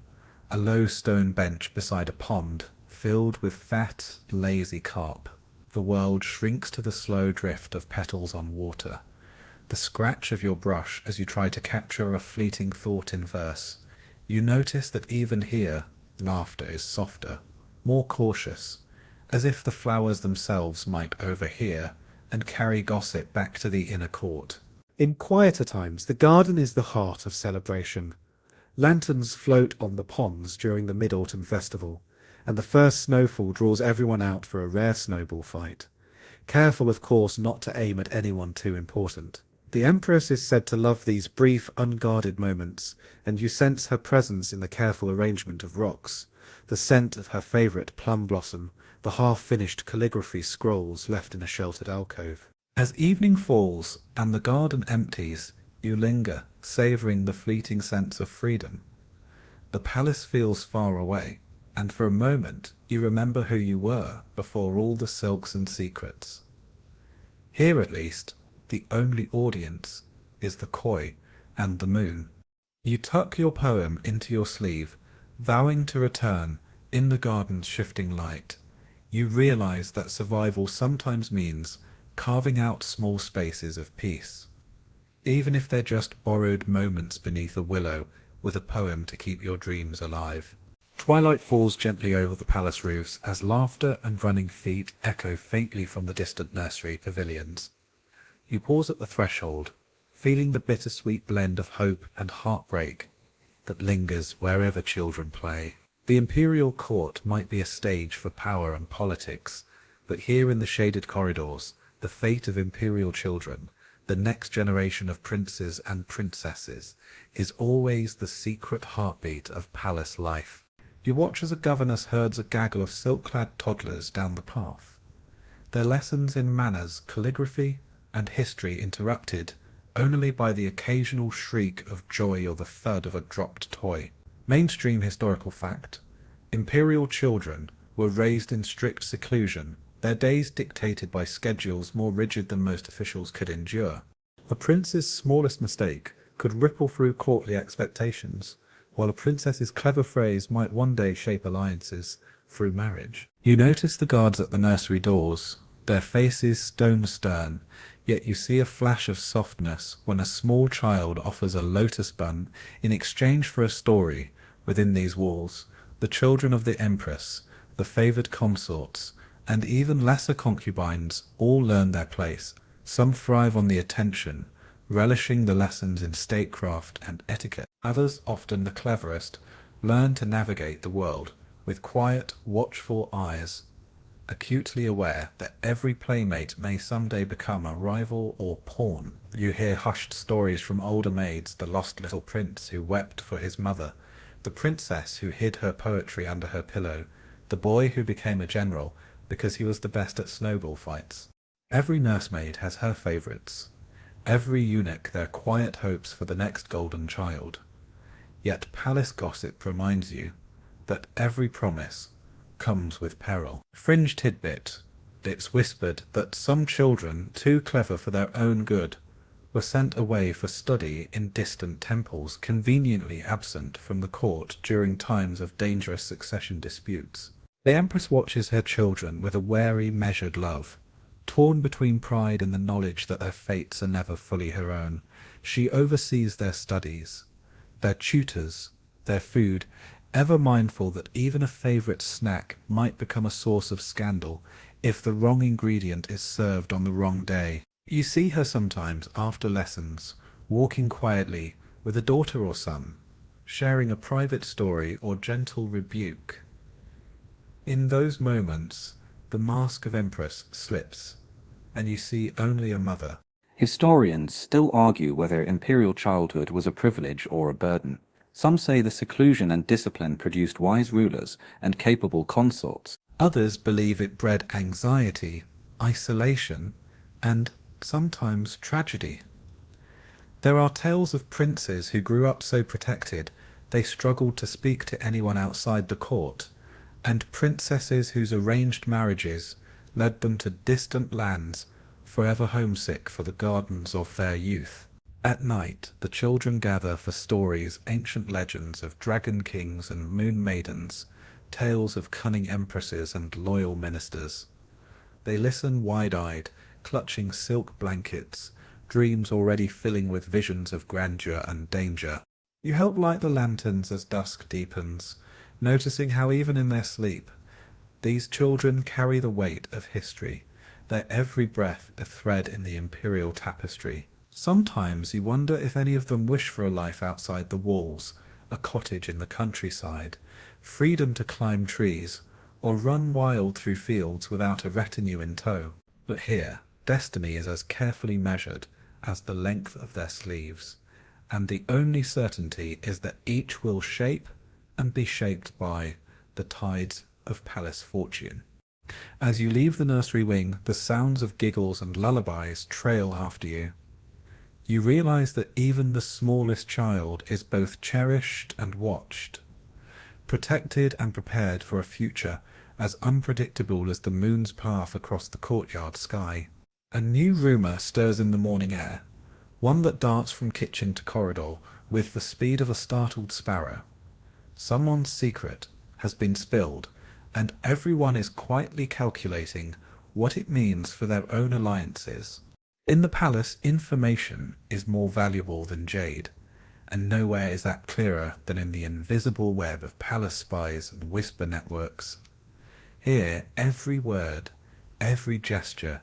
a low stone bench beside a pond filled with fat, lazy carp. The world shrinks to the slow drift of petals on water, the scratch of your brush as you try to capture a fleeting thought in verse. You notice that even here, laughter is softer, more cautious, as if the flowers themselves might overhear and carry gossip back to the inner court. In quieter times, the garden is the heart of celebration. Lanterns float on the ponds during the Mid-Autumn Festival, and the first snowfall draws everyone out for a rare snowball fight. Careful, of course, not to aim at anyone too important. The Empress is said to love these brief, unguarded moments, and you sense her presence in the careful arrangement of rocks, the scent of her favourite plum blossom, the half-finished calligraphy scrolls left in a sheltered alcove. As evening falls and the garden empties, you linger, savouring the fleeting sense of freedom. The palace feels far away, and for a moment you remember who you were before all the silks and secrets. Here at least, the only audience is the koi and the moon. You tuck your poem into your sleeve, vowing to return in the garden's shifting light. You realize that survival sometimes means carving out small spaces of peace, even if they're just borrowed moments beneath a willow with a poem to keep your dreams alive. Twilight falls gently over the palace roofs as laughter and running feet echo faintly from the distant nursery pavilions. You pause at the threshold, feeling the bittersweet blend of hope and heartbreak that lingers wherever children play. The imperial court might be a stage for power and politics, but here in the shaded corridors, the fate of imperial children, the next generation of princes and princesses, is always the secret heartbeat of palace life. You watch as a governess herds a gaggle of silk-clad toddlers down the path, their lessons in manners, calligraphy, and history interrupted only by the occasional shriek of joy or the thud of a dropped toy. Mainstream historical fact: imperial children were raised in strict seclusion, their days dictated by schedules more rigid than most officials could endure. A prince's smallest mistake could ripple through courtly expectations, while a princess's clever phrase might one day shape alliances through marriage. You notice the guards at the nursery doors, their faces stone stern, yet you see a flash of softness when a small child offers a lotus bun in exchange for a story. Within these walls, the children of the Empress, the favoured consorts, and even lesser concubines all learn their place. Some thrive on the attention, relishing the lessons in statecraft and etiquette. Others, often the cleverest, learn to navigate the world with quiet, watchful eyes, acutely aware that every playmate may someday become a rival or pawn. You hear hushed stories from older maids, the lost little prince who wept for his mother, the princess who hid her poetry under her pillow, the boy who became a general because he was the best at snowball fights. Every nursemaid has her favourites, every eunuch their quiet hopes for the next golden child. Yet palace gossip reminds you that every promise comes with peril. Fringe tidbit: it's whispered that some children, too clever for their own good, were sent away for study in distant temples, conveniently absent from the court during times of dangerous succession disputes. The Empress watches her children with a wary, measured love. Torn between pride and the knowledge that their fates are never fully her own, she oversees their studies, their tutors, their food, ever mindful that even a favourite snack might become a source of scandal if the wrong ingredient is served on the wrong day. You see her sometimes after lessons, walking quietly with a daughter or son, sharing a private story or gentle rebuke. In those moments, the mask of Empress slips, and you see only a mother. Historians still argue whether imperial childhood was a privilege or a burden. Some say the seclusion and discipline produced wise rulers and capable consorts. Others believe it bred anxiety, isolation, and sometimes tragedy. There are tales of princes who grew up so protected they struggled to speak to anyone outside the court, and princesses whose arranged marriages led them to distant lands, forever homesick for the gardens of their youth. At night, the children gather for stories, ancient legends of dragon kings and moon maidens, tales of cunning empresses and loyal ministers. They listen wide-eyed, clutching silk blankets, dreams already filling with visions of grandeur and danger. You help light the lanterns as dusk deepens, noticing how even in their sleep, these children carry the weight of history, their every breath a thread in the imperial tapestry. Sometimes you wonder if any of them wish for a life outside the walls, a cottage in the countryside, freedom to climb trees, or run wild through fields without a retinue in tow. But here, destiny is as carefully measured as the length of their sleeves, and the only certainty is that each will shape and be shaped by the tides of palace fortune. As you leave the nursery wing, the sounds of giggles and lullabies trail after you. You realize that even the smallest child is both cherished and watched, protected and prepared for a future as unpredictable as the moon's path across the courtyard sky. A new rumour stirs in the morning air, one that darts from kitchen to corridor with the speed of a startled sparrow. Someone's secret has been spilled, and everyone is quietly calculating what it means for their own alliances. In the palace, information is more valuable than jade, and nowhere is that clearer than in the invisible web of palace spies and whisper networks. Here, every word, every gesture,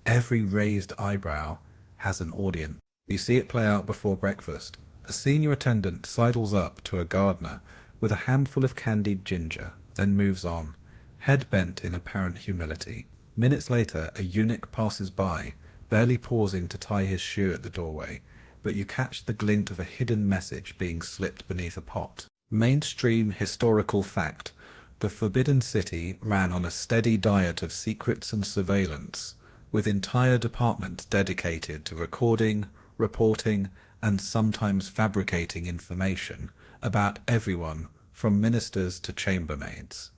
every raised eyebrow has an audience. You see it play out before breakfast. A senior attendant sidles up to a gardener with a handful of candied ginger, then moves on, head bent in apparent humility. Minutes later, a eunuch passes by, barely pausing to tie his shoe at the doorway, but you catch the glint of a hidden message being slipped beneath a pot. Mainstream historical fact: the Forbidden City ran on a steady diet of secrets and surveillance, with entire departments dedicated to recording, reporting, and sometimes fabricating information about everyone from ministers to chambermaids.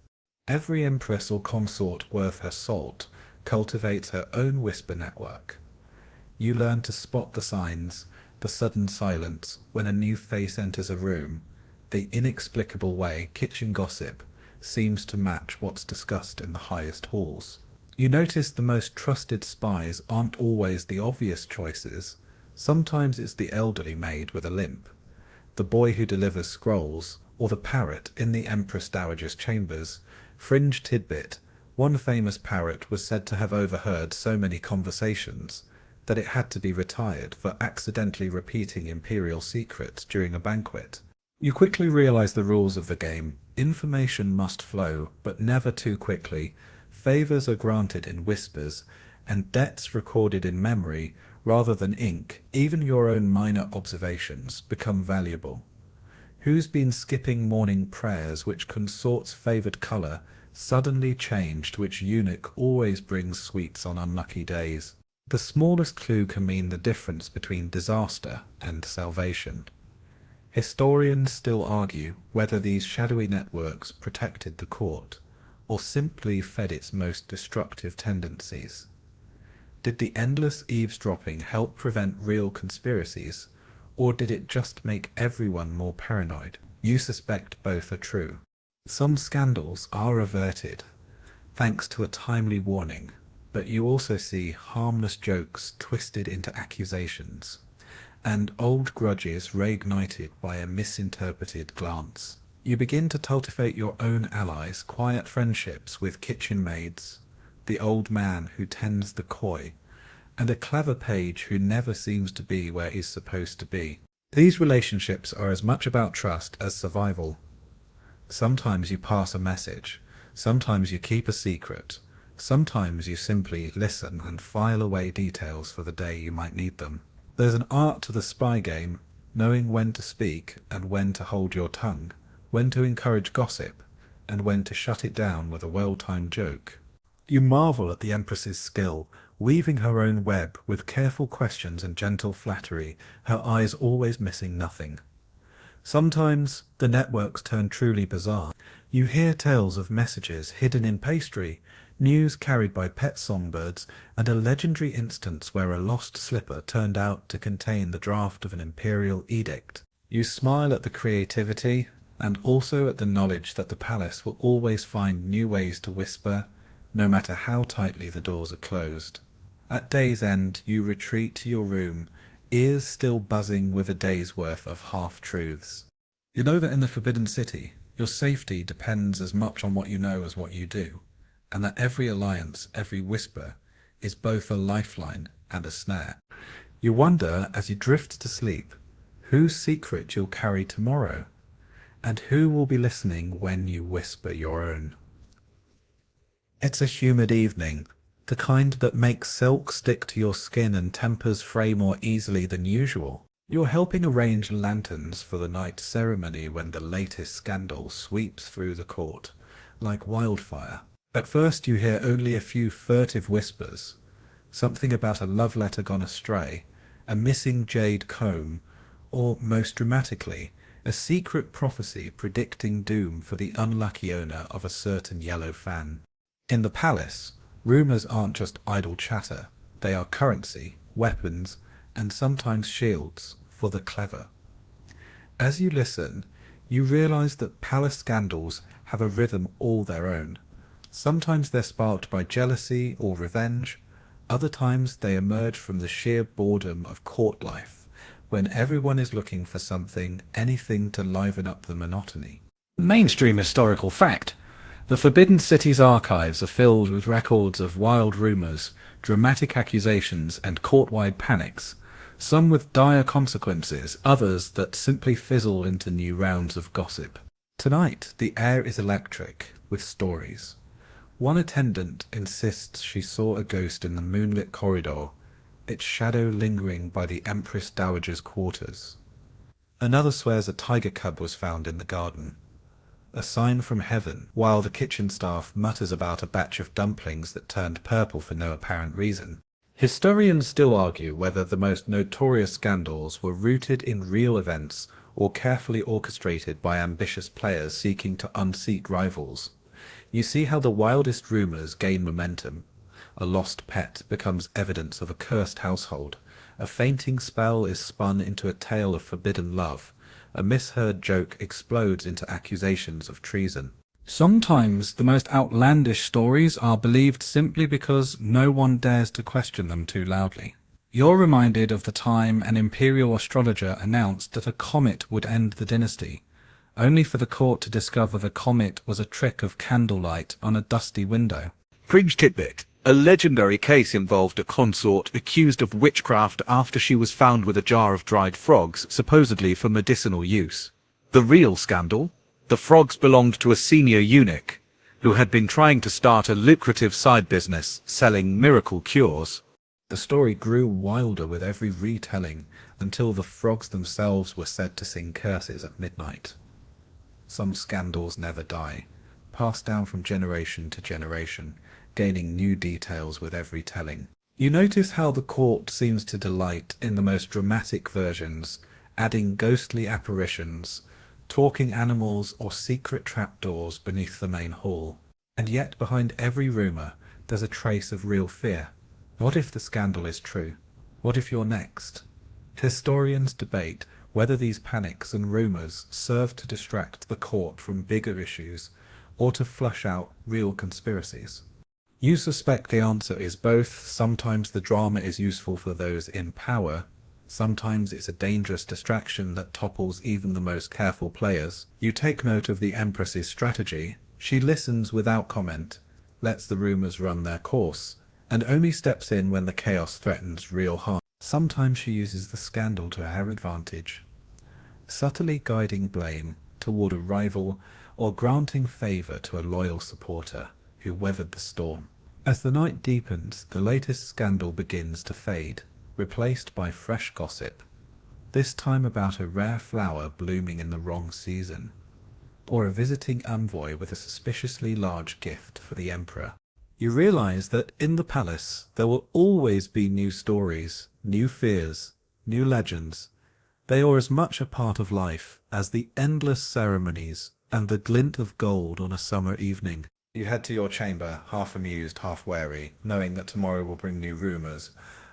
Every empress or consort worth her salt cultivates her own whisper network. You learn to spot the signs, the sudden silence when a new face enters a room, the inexplicable way kitchen gossip seems to match what's discussed in the highest halls. You notice the most trusted spies aren't always the obvious choices. Sometimes it's the elderly maid with a limp, the boy who delivers scrolls, or the parrot in the Empress Dowager's chambers. Fringe tidbit: one famous parrot was said to have overheard so many conversations that it had to be retired for accidentally repeating imperial secrets during a banquet. You quickly realize the rules of the game. Information must flow, but never too quickly. Favors are granted in whispers, and debts recorded in memory rather than ink. Even your own minor observations become valuable. Who's been skipping morning prayers? Which consort's favoured colour suddenly changed? Which eunuch always brings sweets on unlucky days? The smallest clue can mean the difference between disaster and salvation. Historians still argue whether these shadowy networks protected the court, or simply fed its most destructive tendencies. Did the endless eavesdropping help prevent real conspiracies, or did it just make everyone more paranoid? You suspect both are true. Some scandals are averted, thanks to a timely warning, but you also see harmless jokes twisted into accusations, and old grudges reignited by a misinterpreted glance. You begin to cultivate your own allies, quiet friendships with kitchen maids, the old man who tends the koi, and a clever page who never seems to be where he's supposed to be. These relationships are as much about trust as survival. Sometimes you pass a message, sometimes you keep a secret, sometimes you simply listen and file away details for the day you might need them. There's an art to the spy game, knowing when to speak and when to hold your tongue, when to encourage gossip, and when to shut it down with a well-timed joke. You marvel at the Empress's skill, weaving her own web with careful questions and gentle flattery, her eyes always missing nothing. Sometimes the networks turn truly bizarre. You hear tales of messages hidden in pastry, news carried by pet songbirds, and a legendary instance where a lost slipper turned out to contain the draft of an imperial edict. You smile at the creativity, and also at the knowledge that the palace will always find new ways to whisper, no matter how tightly the doors are closed. At day's end, you retreat to your room, ears still buzzing with a day's worth of half-truths. You know that in the Forbidden City, your safety depends as much on what you know as what you do, and that every alliance, every whisper, is both a lifeline and a snare. You wonder, as you drift to sleep, whose secret you'll carry tomorrow, and who will be listening when you whisper your own. It's a humid evening, the kind that makes silk stick to your skin and tempers fray more easily than usual. You're helping arrange lanterns for the night ceremony when the latest scandal sweeps through the court, like wildfire. At first you hear only a few furtive whispers, something about a love letter gone astray, a missing jade comb, or, most dramatically, a secret prophecy predicting doom for the unlucky owner of a certain yellow fan. In the palace, rumours aren't just idle chatter, they are currency, weapons, and sometimes shields for the clever. As you listen, you realise that palace scandals have a rhythm all their own. Sometimes they're sparked by jealousy or revenge, other times they emerge from the sheer boredom of court life, when everyone is looking for something, anything to liven up the monotony. Mainstream historical fact. The Forbidden City's archives are filled with records of wild rumours, dramatic accusations, and court-wide panics, some with dire consequences, others that simply fizzle into new rounds of gossip. Tonight, the air is electric with stories. One attendant insists she saw a ghost in the moonlit corridor, its shadow lingering by the Empress Dowager's quarters. Another swears a tiger cub was found in the garden, a sign from heaven, while the kitchen staff mutters about a batch of dumplings that turned purple for no apparent reason. Historians still argue whether the most notorious scandals were rooted in real events or carefully orchestrated by ambitious players seeking to unseat rivals. You see how the wildest rumours gain momentum. A lost pet becomes evidence of a cursed household. A fainting spell is spun into a tale of forbidden love. A misheard joke explodes into accusations of treason. Sometimes the most outlandish stories are believed simply because no one dares to question them too loudly. You're reminded of the time an imperial astrologer announced that a comet would end the dynasty, only for the court to discover the comet was a trick of candlelight on a dusty window. Fringe tidbit. A legendary case involved a consort accused of witchcraft after she was found with a jar of dried frogs, supposedly for medicinal use. The real scandal? The frogs belonged to a senior eunuch, who had been trying to start a lucrative side business, selling miracle cures. The story grew wilder with every retelling, until the frogs themselves were said to sing curses at midnight. Some scandals never die, passed down from generation to generation, gaining new details with every telling. You notice how the court seems to delight in the most dramatic versions, adding ghostly apparitions, talking animals, or secret trapdoors beneath the main hall. And yet behind every rumour there's a trace of real fear. What if the scandal is true? What if you're next? Historians debate whether these panics and rumours serve to distract the court from bigger issues or to flush out real conspiracies. You suspect the answer is both. Sometimes the drama is useful for those in power, sometimes it's a dangerous distraction that topples even the most careful players. You take note of the Empress's strategy. She listens without comment, lets the rumours run their course, and only steps in when the chaos threatens real harm. Sometimes she uses the scandal to her advantage, subtly guiding blame toward a rival or granting favour to a loyal supporter who weathered the storm. As the night deepens, the latest scandal begins to fade, replaced by fresh gossip, this time about a rare flower blooming in the wrong season, or a visiting envoy with a suspiciously large gift for the emperor. You realize that in the palace there will always be new stories, new fears, new legends. They are as much a part of life as the endless ceremonies and the glint of gold on a summer evening. You head to your chamber, half amused, half wary, knowing that tomorrow will bring new rumours,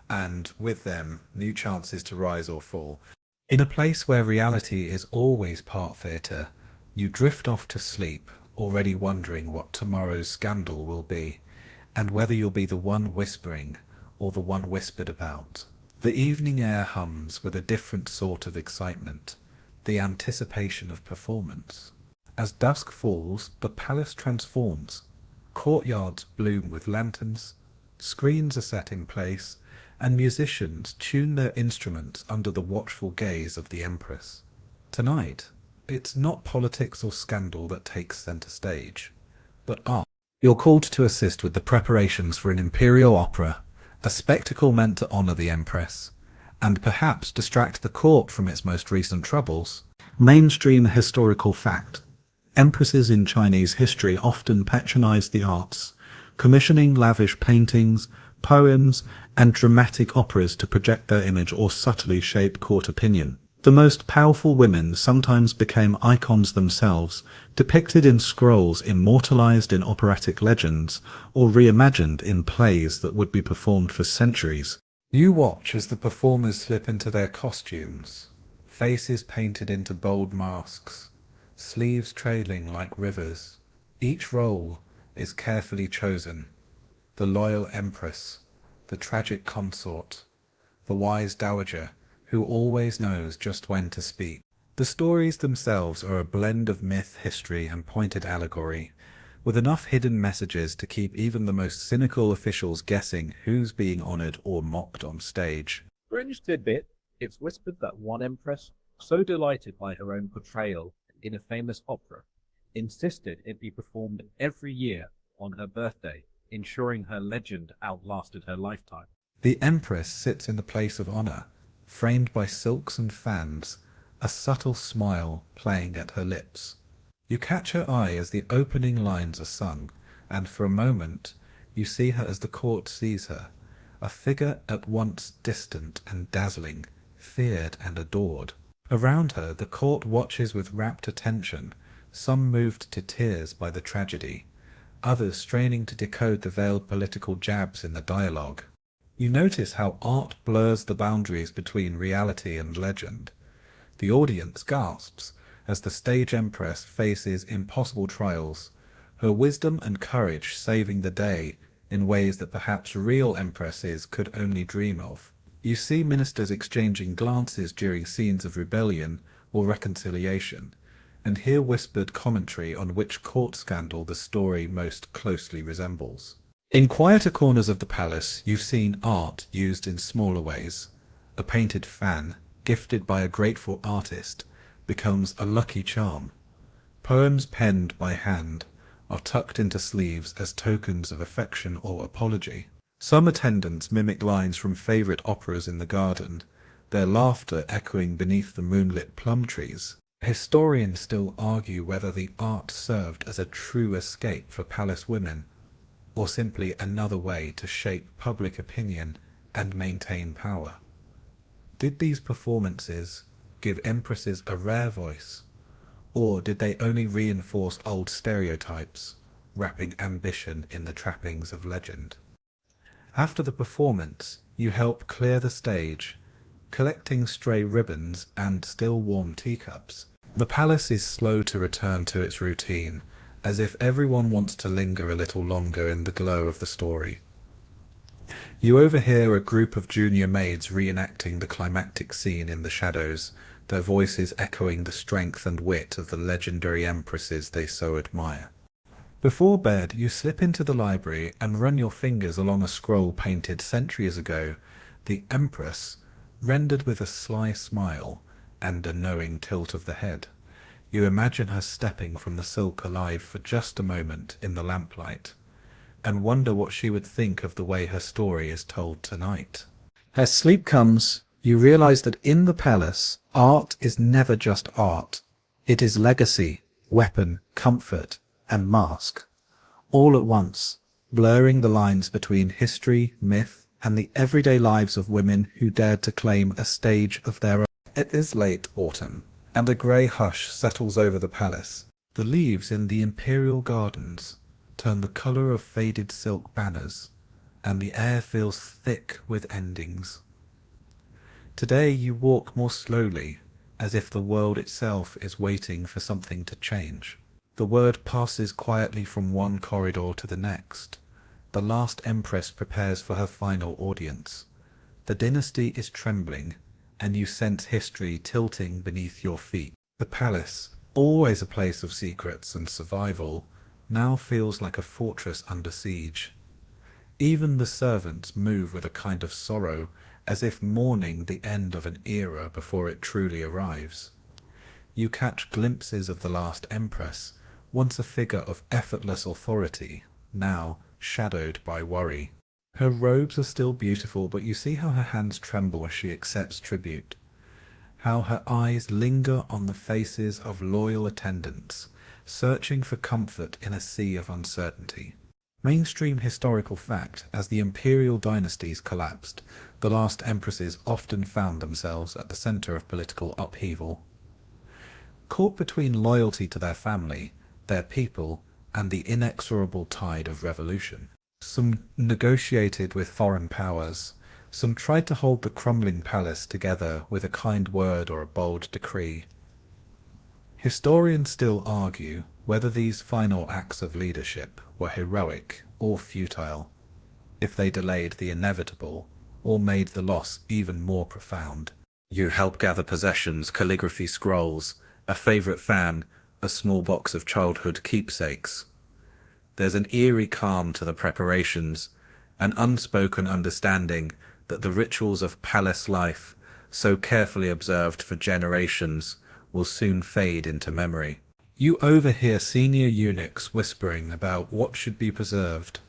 and with them, new chances to rise or fall. In a place where reality is always part theatre, you drift off to sleep, already wondering what tomorrow's scandal will be, and whether you'll be the one whispering or the one whispered about. The evening air hums with a different sort of excitement, the anticipation of performance. As dusk falls, the palace transforms. Courtyards bloom with lanterns, screens are set in place, and musicians tune their instruments under the watchful gaze of the Empress. Tonight, it's not politics or scandal that takes centre stage, but art. You're called to assist with the preparations for an imperial opera, a spectacle meant to honour the Empress, and perhaps distract the court from its most recent troubles. Mainstream historical fact. Empresses in Chinese history often patronized the arts, commissioning lavish paintings, poems, and dramatic operas to project their image or subtly shape court opinion. The most powerful women sometimes became icons themselves, depicted in scrolls immortalized in operatic legends, or reimagined in plays that would be performed for centuries. You watch as the performers slip into their costumes, faces painted into bold masks, sleeves trailing like rivers. Each role is carefully chosen. The loyal empress, the tragic consort, the wise dowager who always knows just when to speak. The stories themselves are a blend of myth, history, and pointed allegory, with enough hidden messages to keep even the most cynical officials guessing who's being honoured or mocked on stage. Fringe tidbit, it's whispered that one empress, so delighted by her own portrayal in a famous opera, insisted it be performed every year on her birthday, ensuring her legend outlasted her lifetime. The Empress sits in the place of honour, framed by silks and fans, a subtle smile playing at her lips. You catch her eye as the opening lines are sung, and for a moment you see her as the court sees her, a figure at once distant and dazzling, feared and adored. Around her the court watches with rapt attention, some moved to tears by the tragedy, others straining to decode the veiled political jabs in the dialogue. You notice how art blurs the boundaries between reality and legend. The audience gasps as the stage empress faces impossible trials, her wisdom and courage saving the day in ways that perhaps real empresses could only dream of. You see ministers exchanging glances during scenes of rebellion or reconciliation, and hear whispered commentary on which court scandal the story most closely resembles. In quieter corners of the palace, you've seen art used in smaller ways. A painted fan, gifted by a grateful artist, becomes a lucky charm. Poems penned by hand are tucked into sleeves as tokens of affection or apology. Some attendants mimic lines from favourite operas in the garden, their laughter echoing beneath the moonlit plum trees. Historians still argue whether the art served as a true escape for palace women, or simply another way to shape public opinion and maintain power. Did these performances give empresses a rare voice, or did they only reinforce old stereotypes, wrapping ambition in the trappings of legend? After the performance, you help clear the stage, collecting stray ribbons and still warm teacups. The palace is slow to return to its routine, as if everyone wants to linger a little longer in the glow of the story. You overhear a group of junior maids reenacting the climactic scene in the shadows, their voices echoing the strength and wit of the legendary empresses they so admire. Before bed, you slip into the library and run your fingers along a scroll painted centuries ago, the Empress, rendered with a sly smile and a knowing tilt of the head. You imagine her stepping from the silk alive for just a moment in the lamplight, and wonder what she would think of the way her story is told tonight. As sleep comes, you realize that in the palace, art is never just art. It is legacy, weapon, comfort, and mask, all at once, blurring the lines between history, myth, and the everyday lives of women who dared to claim a stage of their own. It is late autumn, and a grey hush settles over the palace. The leaves in the imperial gardens, turn the color of faded silk banners, and the air feels thick with endings. Today you walk more slowly, as if the world itself is waiting for something to change. The word passes quietly from one corridor to the next. The last empress prepares for her final audience. The dynasty is trembling, and you sense history tilting beneath your feet. The palace, always a place of secrets and survival, now feels like a fortress under siege. Even the servants move with a kind of sorrow, as if mourning the end of an era before it truly arrives. You catch glimpses of the last empress, once a figure of effortless authority, now shadowed by worry. Her robes are still beautiful, but you see how her hands tremble as she accepts tribute, how her eyes linger on the faces of loyal attendants, searching for comfort in a sea of uncertainty. Mainstream historical fact: as the imperial dynasties collapsed, the last empresses often found themselves at the center of political upheaval. Caught between loyalty to their family, their people, and the inexorable tide of revolution. Some negotiated with foreign powers, some tried to hold the crumbling palace together with a kind word or a bold decree. Historians still argue whether these final acts of leadership were heroic or futile, if they delayed the inevitable or made the loss even more profound. You help gather possessions, calligraphy scrolls, a favorite fan, a small box of childhood keepsakes. There's an eerie calm to the preparations, an unspoken understanding that the rituals of palace life, so carefully observed for generations, will soon fade into memory. You overhear senior eunuchs whispering about what should be preserved,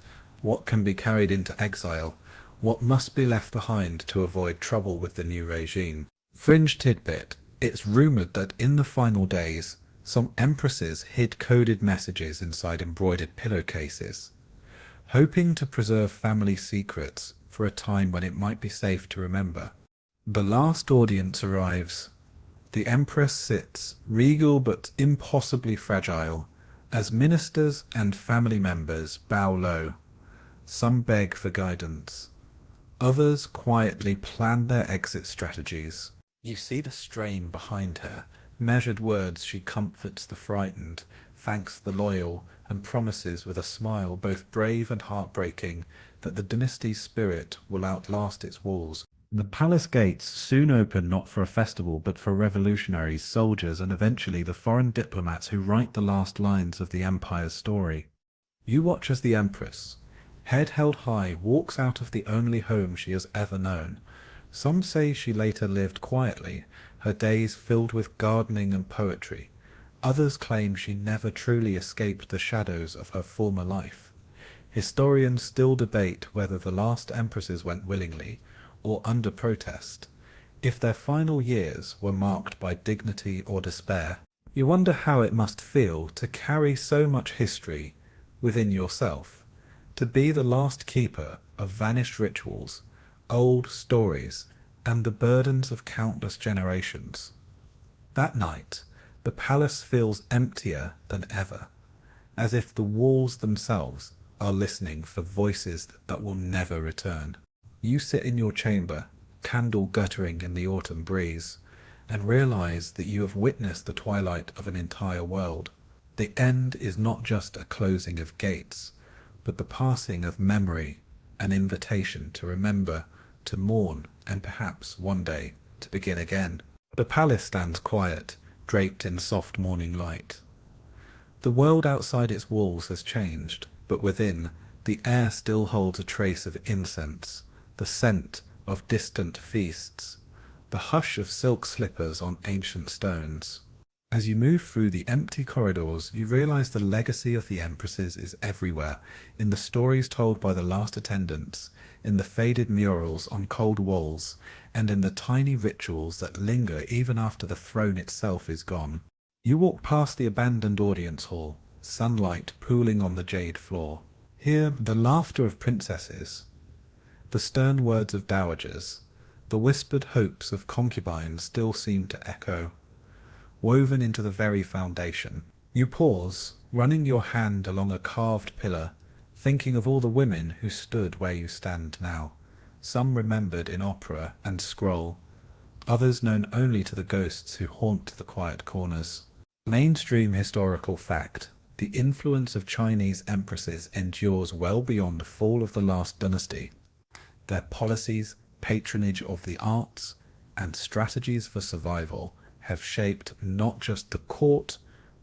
what can be carried into exile, what must be left behind to avoid trouble with the new regime. Fringe tidbit: it's rumored that in the final days, some empresses hid coded messages inside embroidered pillowcases, hoping to preserve family secrets for a time when it might be safe to remember. The last audience arrives. The empress sits, regal but impossibly fragile, as ministers and family members bow low. Some beg for guidance. Others quietly plan their exit strategies. You see the strain behind her. Measured words, she comforts the frightened, thanks the loyal, and promises with a smile both brave and heartbreaking that the dynasty's spirit will outlast its walls. The palace gates soon open, not for a festival but for revolutionaries, soldiers, and eventually the foreign diplomats who write the last lines of the empire's story. You watch as the empress, head held high, walks out of the only home she has ever known. Some say she later lived quietly, her days filled with gardening and poetry. Others claim she never truly escaped the shadows of her former life. Historians still debate whether the last empresses went willingly or under protest, if their final years were marked by dignity or despair. You wonder how it must feel to carry so much history within yourself, to be the last keeper of vanished rituals, old stories, and the burdens of countless generations. That night, the palace feels emptier than ever, as if the walls themselves are listening for voices that will never return. You sit in your chamber, candle guttering in the autumn breeze, and realize that you have witnessed the twilight of an entire world. The end is not just a closing of gates, but the passing of memory, an invitation to remember, to mourn, and perhaps one day to begin again. The palace stands quiet, draped in soft morning light. The world outside its walls has changed, but within, the air still holds a trace of incense, the scent of distant feasts, the hush of silk slippers on ancient stones. As you move through the empty corridors, you realize the legacy of the empresses is everywhere, in the stories told by the last attendants, in the faded murals on cold walls, and in the tiny rituals that linger even after the throne itself is gone. You walk past the abandoned audience hall, sunlight pooling on the jade floor. Here, the laughter of princesses, the stern words of dowagers, the whispered hopes of concubines still seem to echo, woven into the very foundation. You pause, running your hand along a carved pillar, thinking of all the women who stood where you stand now, some remembered in opera and scroll, others known only to the ghosts who haunt the quiet corners. Mainstream historical fact: the influence of Chinese empresses endures well beyond the fall of the last dynasty. Their policies, patronage of the arts, and strategies for survival have shaped not just the court,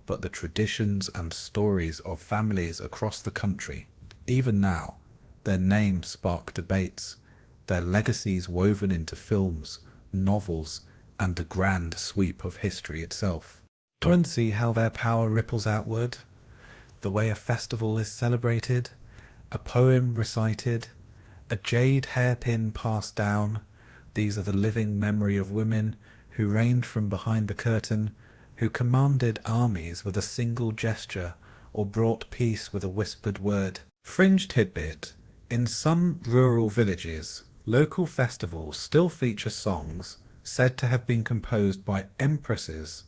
but the traditions and stories of families across the country. Even now, their names spark debates, their legacies woven into films, novels, and the grand sweep of history itself. Try and see how their power ripples outward, the way a festival is celebrated, a poem recited, a jade hairpin passed down. These are the living memory of women who reigned from behind the curtain, who commanded armies with a single gesture, or brought peace with a whispered word. Fringe tidbit: in some rural villages, local festivals still feature songs said to have been composed by empresses,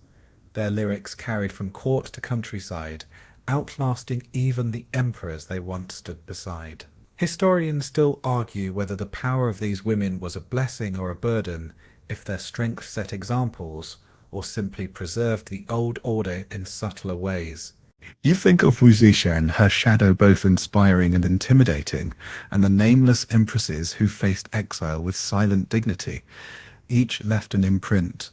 their lyrics carried from court to countryside, outlasting even the emperors they once stood beside. Historians still argue whether the power of these women was a blessing or a burden, if their strength set examples, or simply preserved the old order in subtler ways. You think of Wu Zishan, her shadow both inspiring and intimidating, and the nameless empresses who faced exile with silent dignity. Each left an imprint,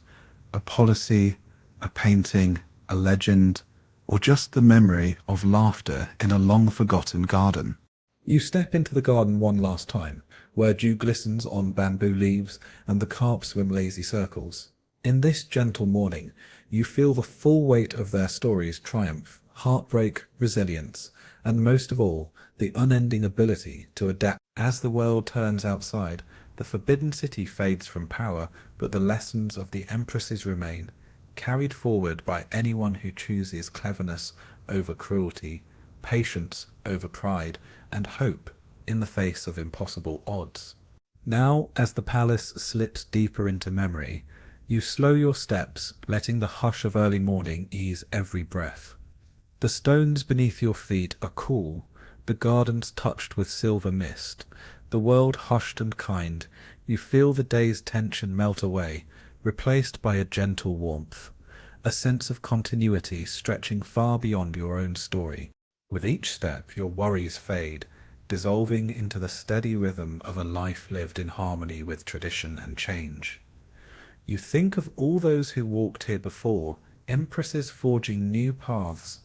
a policy, a painting, a legend, or just the memory of laughter in a long-forgotten garden. You step into the garden one last time, where dew glistens on bamboo leaves and the carp swim lazy circles. In this gentle morning, you feel the full weight of their stories: triumph, heartbreak, resilience, and most of all, the unending ability to adapt. As the world turns outside, the Forbidden City fades from power, but the lessons of the empresses remain, carried forward by anyone who chooses cleverness over cruelty, patience over pride, and hope in the face of impossible odds. Now, as the palace slips deeper into memory, you slow your steps, letting the hush of early morning ease every breath. The stones beneath your feet are cool, the gardens touched with silver mist, the world hushed and kind. You feel the day's tension melt away, replaced by a gentle warmth, a sense of continuity stretching far beyond your own story. With each step, your worries fade, dissolving into the steady rhythm of a life lived in harmony with tradition and change. You think of all those who walked here before, empresses forging new paths,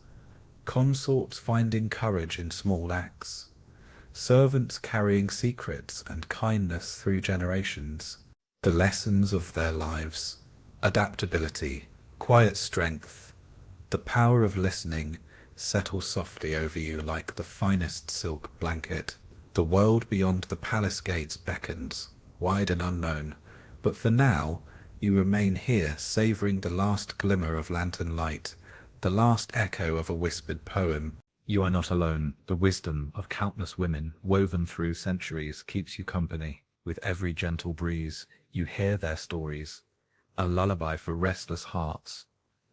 consorts finding courage in small acts, servants carrying secrets and kindness through generations. The lessons of their lives: adaptability, quiet strength, the power of listening, settle softly over you like the finest silk blanket. The world beyond the palace gates beckons, wide and unknown, but for now you remain here, savouring the last glimmer of lantern light, the last echo of a whispered poem. You are not alone. The wisdom of countless women, woven through centuries, keeps you company. With every gentle breeze, you hear their stories, a lullaby for restless hearts,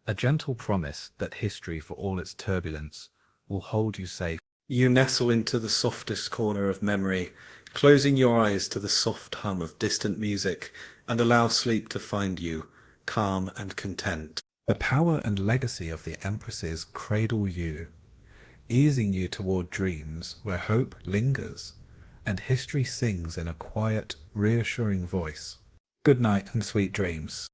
a gentle promise that history, for all its turbulence, will hold you safe. You nestle into the softest corner of memory, closing your eyes to the soft hum of distant music, and allow sleep to find you, calm and content. The power and legacy of the empresses cradle you, easing you toward dreams where hope lingers, and history sings in a quiet, reassuring voice. Good night and sweet dreams.